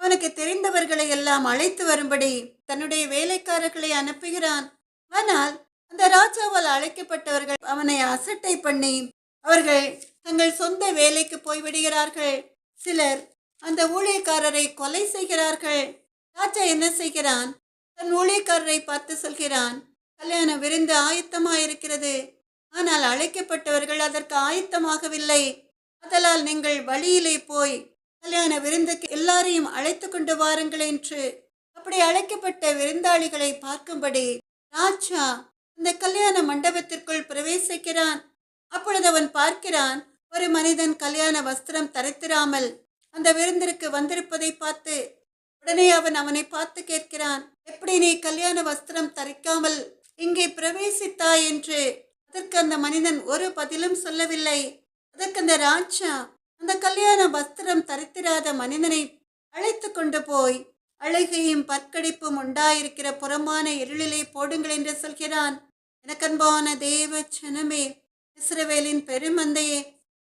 அவனுக்கு தெரிந்தவர்களை எல்லாம் அழைத்து வரும்படி தன்னுடைய வேலைக்காரர்களை அனுப்புகிறான். ஆனால் அந்த ராஜாவால் அழைக்கப்பட்டவர்கள் அவனை அசட்டை பண்ணி அவர்கள் தங்கள் சொந்த வேலைக்கு போய்விடுகிறார்கள். சிலர் அந்த ஊழியக்காரரை கொலை செய்கிறார்கள். ராஜா என்ன செய்கிறான்? தன் ஊழியக்காரரை பார்த்து சொல்கிறான், கல்யாண விருந்து ஆயத்தமாயிருக்கிறது, ஆனால் அழைக்கப்பட்டவர்கள் அதற்கு ஆயத்தமாகவில்லை. அதனால் நீங்கள் வழியிலே போய் கல்யாண விருந்துக்கு எல்லாரையும் அழைத்து கொண்டு வாருங்கள் என்று அப்படி அழைக்கப்பட்ட விருந்தாளிகளை பார்க்கும்படி ராஜா அந்த கல்யாண மண்டபத்திற்குள் பிரவேசிக்கிறான். அப்பொழுது அவன் பார்க்கிறான், ஒரு மனிதன் கல்யாண வஸ்திரம் தரித்திராமல் அந்த விருந்திற்கு வந்திருப்பதை பார்த்து உடனே அவனை பார்த்து கேட்கிறான், எப்படி நீ கல்யாண வஸ்திரம் தரிக்காமல் இங்கே பிரவேசித்தாய் என்று. அதற்கு அந்த மனிதன் ஒரு பதிலும் சொல்லவில்லை. அதற்கு அந்த ராஜா அந்த கல்யாண வஸ்திரம் தரித்திராத மனிதனை அழைத்து கொண்டு போய் அழுகையும் பற்கடிப்பும் உண்டாயிருக்கிற புறமான இருளிலே போடுங்கள் என்று சொல்கிறான். எனக்கன்பான தேவ ஜனமே, இஸ்ரவேலின் பெருமந்தையே,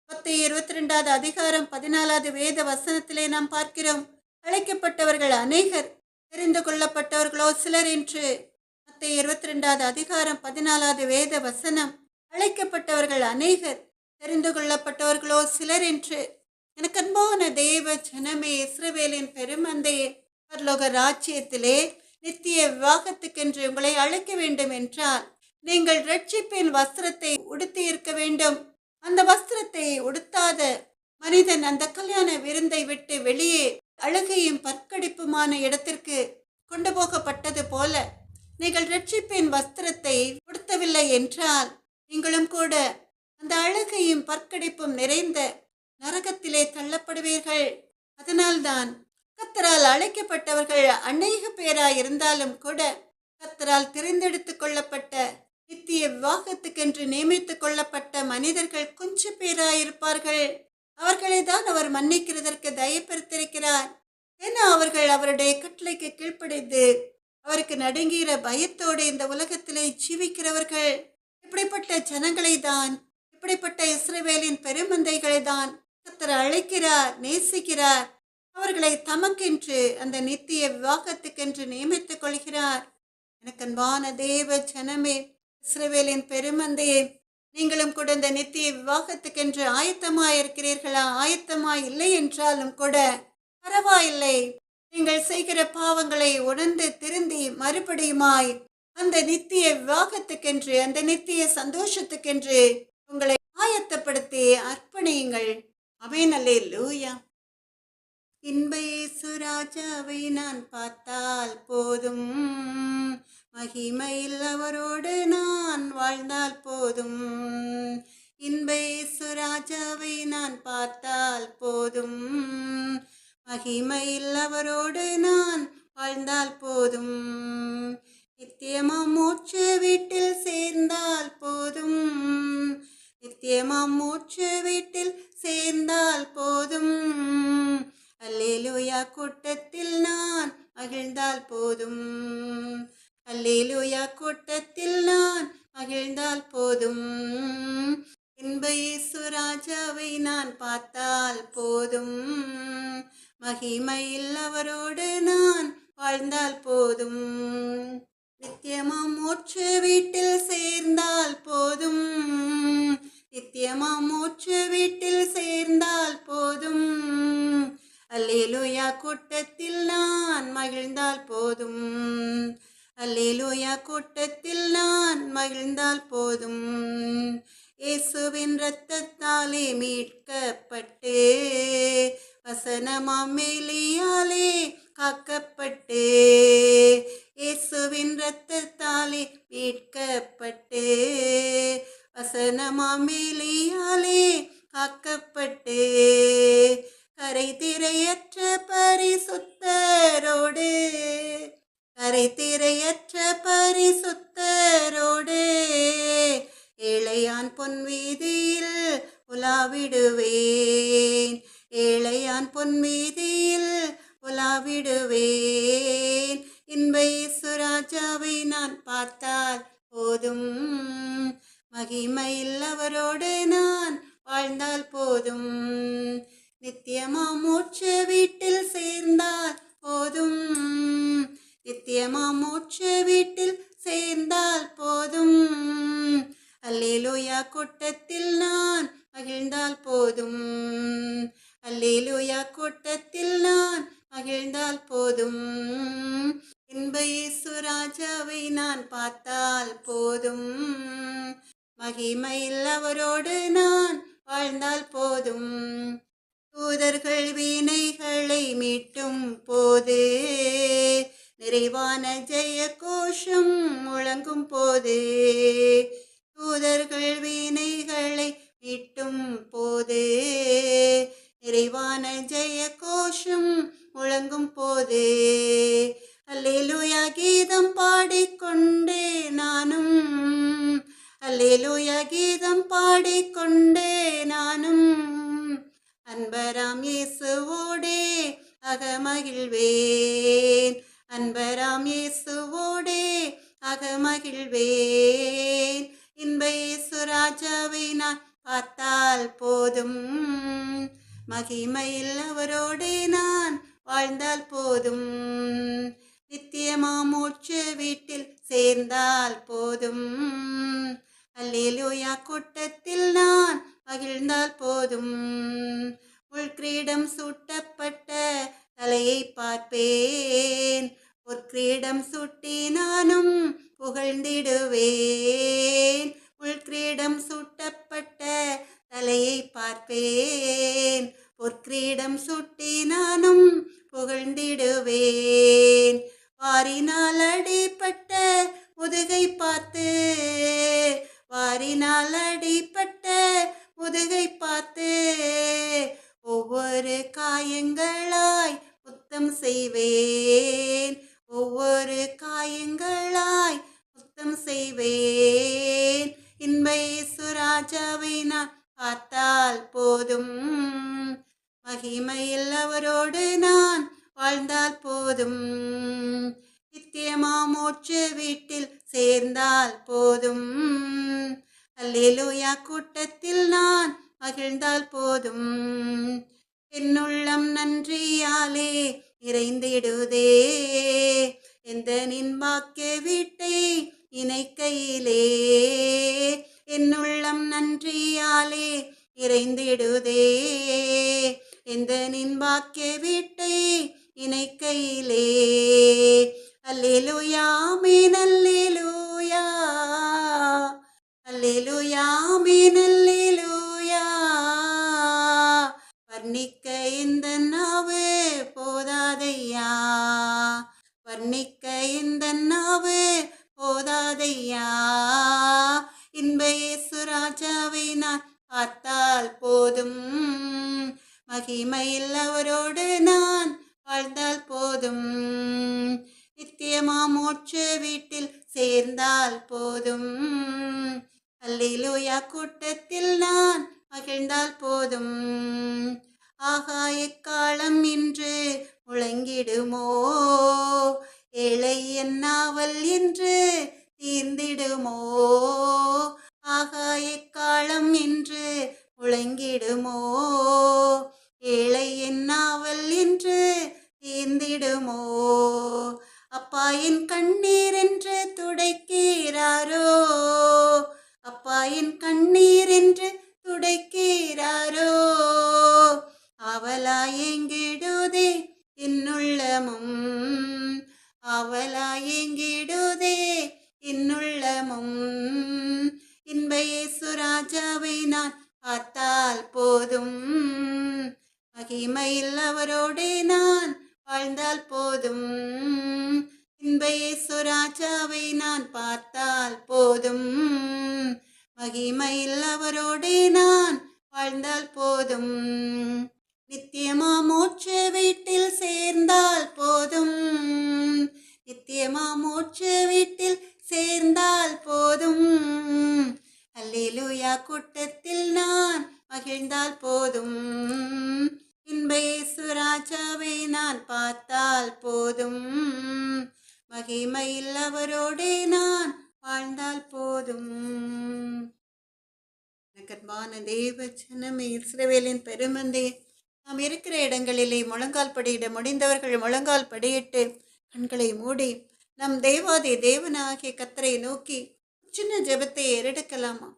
மத்தேயு 22வது அதிகாரம் 14வது வேத வசனத்திலே நாம் பார்க்கிறோம், அழைக்கப்பட்டவர்கள் அநேகர், தெரிந்து கொள்ளப்பட்டவர்களோ சிலர் என்று. மத்தேயு 22வது அதிகாரம் 14வது வேத வசனம், அழைக்கப்பட்டவர்கள் அநேகர், தெரிந்து கொள்ளப்பட்டவர்களோ சிலர் என்று. எனக்கு அன்பான தேவ ஜனமே, இஸ்ரவேலின் பெருமந்தையே, பரலோக ராஜ்யத்திலே நித்திய விவாகத்துக்கென்று உங்களை அழைக்க வேண்டும் என்றால் நீங்கள் ரட்சிப்பின் வஸ்திரத்தை உடுத்தி இருக்க வேண்டும். அந்த வஸ்திரத்தை உடுத்தாத மனிதன் அந்த கல்யாண விருந்தை விட்டு வெளியே அழுகையும் பற்கடிப்புமான இடத்திற்கு கொண்டு போகப்பட்டது போல நீங்கள் ரட்சிப்பின் வஸ்திரத்தை உடுத்தவில்லை என்றால் நீங்களும் கூட அந்த அழுகையும் பற்கடிப்பும் நிறைந்த நரகத்திலே தள்ளப்படுவீர்கள். அதனால்தான் கர்த்தரால் அழைக்கப்பட்டவர்கள் அநேக பேராய் இருந்தாலும் கூட கர்த்தரால் தெரிந்தெடுத்து கொள்ளப்பட்ட நித்திய விவாகத்துக்கென்று நியமித்துக் கொள்ளப்பட்ட மனிதர்கள் கொஞ்சம் பேராயிருப்பார்கள். அவர்களை தான் அவர் மன்னிக்கிறதற்கு தயப்படுத்திருக்கிறார். ஏன்னா அவர்கள் அவருடைய கட்டளைக்கு கீழ்ப்படைந்து அவருக்கு நடுங்குகிற பயத்தோடு இந்த உலகத்திலே ஜீவிக்கிறவர்கள். இப்படிப்பட்ட ஜனங்களை தான், இப்படிப்பட்ட இஸ்ரவேலின் பெருமந்தைகளை தான் கர்த்தர் அழைக்கிறார், நேசிக்கிறார். அவர்களை தமக்கென்று அந்த நித்திய விவாகத்துக்கென்று நியமித்துக் கொள்கிறார். எனக்கு அன்பான தேவ ஜனமே, இஸ்ரவேலின் பெருமந்தையே, நீங்களும் கூட இந்த நித்திய விவாகத்துக்கென்று ஆயத்தமாயிருக்கிறீர்களா? ஆயத்தமாய் இல்லை என்றாலும் கூட பரவாயில்லை. நீங்கள் செய்கிற பாவங்களை உணர்ந்து திருந்தி மறுபடியுமாய் அந்த நித்திய விவாகத்துக்கென்று, அந்த நித்திய சந்தோஷத்துக்கென்று உங்களை ஆயத்தப்படுத்தி அர்ப்பணியுங்கள். ஆமென், அல்லேலூயா. இன்ப இயேசு ராஜாவை நான் பார்த்தால் போதும், மகிமையில் அவரோடு நான் வாழ்ந்தால் போதும். இன்ப இயேசு ராஜாவை நான் பார்த்தால் போதும், மகிமையில் அவரோடு நான் வாழ்ந்தால் போதும். நித்தியமாம் மோட்ச வீட்டில் சேர்ந்தால் போதும், நித்தியமாம் மோட்ச வீட்டில் சேர்ந்தால் போதும். அல்லேலூயா கூட்டத்தில் நான் மகிழ்ந்தால் போதும், அல்லேலூயா கூட்டத்தில் நான் மகிழ்ந்தால் போதும். இன்ப இயேசு ராஜா பார்த்தால் போதும். மகிமையில் அவரோடு நான் வாழ்ந்தால் போதும். நித்தியமாம் மோட்ச வீட்டில் சேர்ந்தால் போதும். நித்தியமாம் மோட்ச வீட்டில் சேர்ந்தால் போதும். அல்லேலூயா கூட்டத்தில் நான் மகிழ்ந்தால் போதும். அல்லேலூயா கூட்டத்தில் நான் மகிழ்ந்தால் போதும். இயேசுவின் இரத்தத்தாலே மீட்கப்பட்டு வசனமாம் மேலியாலே காக்கப்பட்டு. இயேசுவின் இரத்தத்தாலே மீட்கப்பட்டு வசனமாம் மேலியாலே காக்கப்பட்டு. கரை திரையற்ற பரிசுத்தரோடு கரை திரையற்ற பரிசுத்தரோடு ஏழையான் பொன் வீதியில் உலாவிடுவேன். ஏழையான் பொன் வீதியில் உலாவிடுவேன். இன்ப இயேசு ராஜாவை நான் பார்த்தால் போதும். மகிமையில் அவரோடு நான் வாழ்ந்தால் போதும். நித்தியமாம் மோட்ச வீட்டில் சேர்ந்தால் போதும். நித்தியமாம் மோட்ச வீட்டில் சேர்ந்தால் போதும். அல்லேலூயா கூட்டத்தில் நான் மகிழ்ந்தால் போதும். அல்லேலூயா கூட்டத்தில் நான் மகிழ்ந்தால் போதும். இன்ப இயேசு ராஜாவை நான் பார்த்தால் போதும். மகிமையில் அவரோடு நான் வாழ்ந்தால் போதும். தூதர்கள் வீணைகளை மீட்டும் போது நிறைவான ஜெய கோஷம் முழங்கும் போது. தூதர்கள் வீணைகளை மீட்டும் போது நிறைவான ஜெய கோஷம் முழங்கும் போது. அல்லேலூயா கீதம் பாடிக்கொண்டே நானும். அல்லேலூயா கீதம் பாடிக்கொண்டே நானும் அன்பராம் இயேசுவோடே அகமகிழ்வேன். அன்பராம் இயேசுவோடே அகமகிழ்வேன். இன்ப இயேசு ராஜாவை நான் பார்த்தால் போதும். மகிமையில் அவரோடே நான் வாழ்ந்தால் போதும். நித்தியமாம் மோட்ச வீட்டில் சேர்ந்தால் போதும். அல்லேலூயா கூட்டத்தில் நான் மகிழ்ந்தால் போதும். உள்கிரீடம் சூட்டப்பட்ட தலையை பார்ப்பேன். ஒரு கிரீடம் சூட்டி நானும் புகழ்ந்திடுவேன். உள்கிரீடம் சூட்டப்பட்ட தலையை பார்ப்பேன். ஒரு கிரீடம் சூட்டி நானும் புகழ்ந்திடுவேன். வாரினால் அடிப்பட்ட முதுகை பார்த்து வாரினால் அடிப்பட்ட முதுகை பார்த்து ஒவ்வொரு காயங்களாய் முத்தம் செய்வேன். ஒவ்வொரு காயங்களாய் முத்தம் செய்வேன். இன்ப இயேசு ராஜாவை நான் பார்த்தால் போதும். மகிமையில் அவரோடு நான் வாழ்ந்தால் போதும். நித்தியமாம் மோட்ச வீட்டில் சேர்ந்தால் போதும். அல்லேலூயா கூட்டத்தில் நான் மகிழ்ந்தால் போதும். என்னுள்ளம் நன்றியாலே நிறைந்திடுதே. எந்த நின்பாக்கிய வீட்டை இணைக்கையிலே. என்னுள்ளம் நன்றியாலே நிறைந்திடுதே. எந்த நின்பாக்கிய வீட்டை இணைக்கையிலே. அல்லேலூயா ஆமென் அல்லேலூயா. அல்லேலூயா ஆமென் அல்லேலூயா. வர்ணிக்க இந்த நாவு போதாதையா. வர்ணிக்க இந்த நாவு போதாதையா. இன்ப இயேசு ராஜாவை நான் பார்த்தால் போதும். மகிமையில் அவரோடு நான் வாழ்ந்தால் போதும். நித்தியமாம் மோட்ச வீட்டில் சேர்ந்தால் போதும். அல்லேலூயா கூட்டத்தில் நான் மகிழ்ந்தால் போதும். ஆகாய காலம் இன்று முழங்கிடுமோ. ஏழை என்னாவல் என்று தீர்ந்திடுமோ. ஆகாய காலம் இன்று முழங்கிடுமோ. விடுமோ? அப்பா என் கண்ணீர் என்று துடைக்கிறாரோ? அப்பா என் கண்ணீர் என்று துடைக்கிறாரோ? அவளாயெங்கிடுதே என்னுள்ளமும், அவளாயெங்கிடுதே என்னுள்ளமும். இன்ப இயேசு ராஜாவை நான் பார்த்தால் போதும், மகிமையில் அவரோடே நான் வாழ்ந்தால் போதும். இன்ப இயேசு ராஜாவை நான் பார்த்தால் போதும், மகிமையில் அவரோடே நான் வாழ்ந்தால் போதும். நித்தியமா மோட்ச வீட்டில் சேர்ந்தால் போதும், நித்தியமா மோட்ச வீட்டில் சேர்ந்தால் போதும். அல்லேலூயா கூட்டத்தில் நான் மகிழ்ந்தால் போதும். இன்ப இயேசு ராஜாவை நான் பார்த்தால் போதும், மகிமையில் அவரோடே நான் வாழ்ந்தால் போதும். கர்பான தேவ ஜனமே, இஸ்ரவேலின் பெருமந்தே, நாம் இருக்கிற இடங்களிலே முழங்கால் படியிட முடிந்தவர்கள் முழங்கால் படியிட்டு கண்களை மூடி நம் தேவாதி தேவனாகிய கர்த்தரை நோக்கி சின்ன ஜெபத்தை ஏறெடுக்கலாமா?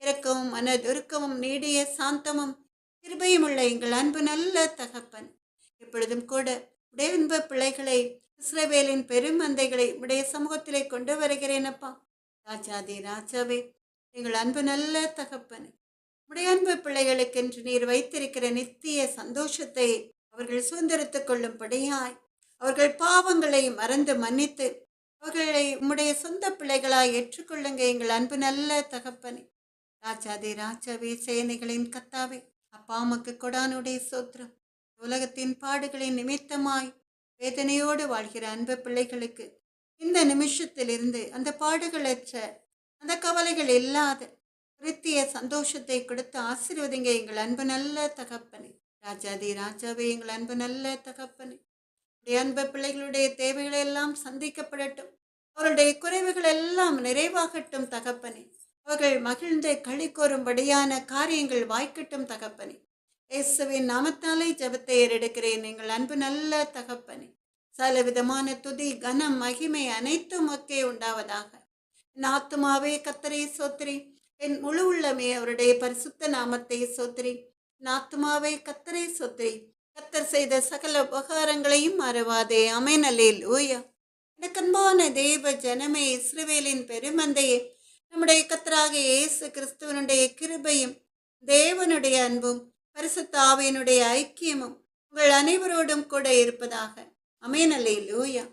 இரக்கமும் மனதுருக்கமும் நீடிய சாந்தமும் கிருபையும் உள்ள எங்கள் அன்பு நல்ல தகப்பன், எப்பொழுதும் கூட உடைய அன்பு பிள்ளைகளை, இஸ்ரவேலின் பெருமந்தைகளை உடைய சமூகத்திலே கொண்டு வருகிறேனப்பா. ராஜாதி ராஜாவே, எங்கள் அன்பு நல்ல தகப்பன், உடைய அன்பு பிள்ளைகளுக்கென்று நீர் வைத்திருக்கிற நித்திய சந்தோஷத்தை அவர்கள் சுதந்திரத்துக் கொள்ளும்படியாய் அவர்கள் பாவங்களை மறந்து மன்னித்து அவர்களை உம்முடைய சொந்த பிள்ளைகளாய் ஏற்றுக்கொள்ளுங்க எங்கள் அன்பு நல்ல தகப்பனே. ராஜாதி ராஜாவே, சேனைகளின் கத்தாவே, அப்பா உமக்கு கொடானுடைய சோத்திரம். உலகத்தின் பாடுகளின் நிமித்தமாய் வேதனையோடு வாழ்கிற அன்பு பிள்ளைகளுக்கு இந்த நிமிஷத்திலிருந்து அந்த பாடுகளற்ற, அந்த கவலைகள் இல்லாத நித்திய சந்தோஷத்தை கொடுத்து ஆசீர்வதிங்க எங்கள் அன்பு நல்ல தகப்பனே. ராஜாதி ராஜாவே, எங்கள் அன்பு நல்ல தகப்பனே, உடைய அன்பு பிள்ளைகளுடைய தேவைகள் எல்லாம் சந்திக்கப்படட்டும், அவருடைய குறைவுகள் எல்லாம் நிறைவாகட்டும் தகப்பனே. அவர்கள் மகிழ்ந்து களி கோரும்படியான காரியங்கள் வாய்க்கட்டும் தகப்பனே. இயேசுவின் நாமத்தாலே ஜெபத்தை ஏறெடுக்கிறேன் எங்கள் அன்பு நல்ல தகப்பனே. சகலவிதமான துதி கனம் மகிமை அனைத்தும் ஒக்கே உண்டாவதாக. என் ஆத்துமாவே கர்த்தரை சோத்திரி, என் முழு உள்ளமே அவருடைய பரிசுத்த நாமத்தை சோத்திரி. என் ஆத்துமாவே கர்த்தரை சோத்திரி, கர்த்தர் செய்த சகல உபகாரங்களையும் மறவாதே. ஆமென். அல்லேலூயா. எனக்கன்பான தேவ ஜனமே, இஸ்ரவேலின் பெருமந்தையே, நம்முடைய கர்த்தராகிய இயேசு கிறிஸ்துவனுடைய கிருபையும் தேவனுடைய அன்பும் பரிசுத்த ஆவியினுடைய ஐக்கியமும் உங்கள் அனைவரோடும் கூட இருப்பதாக. ஆமென். அல்லேலூயா.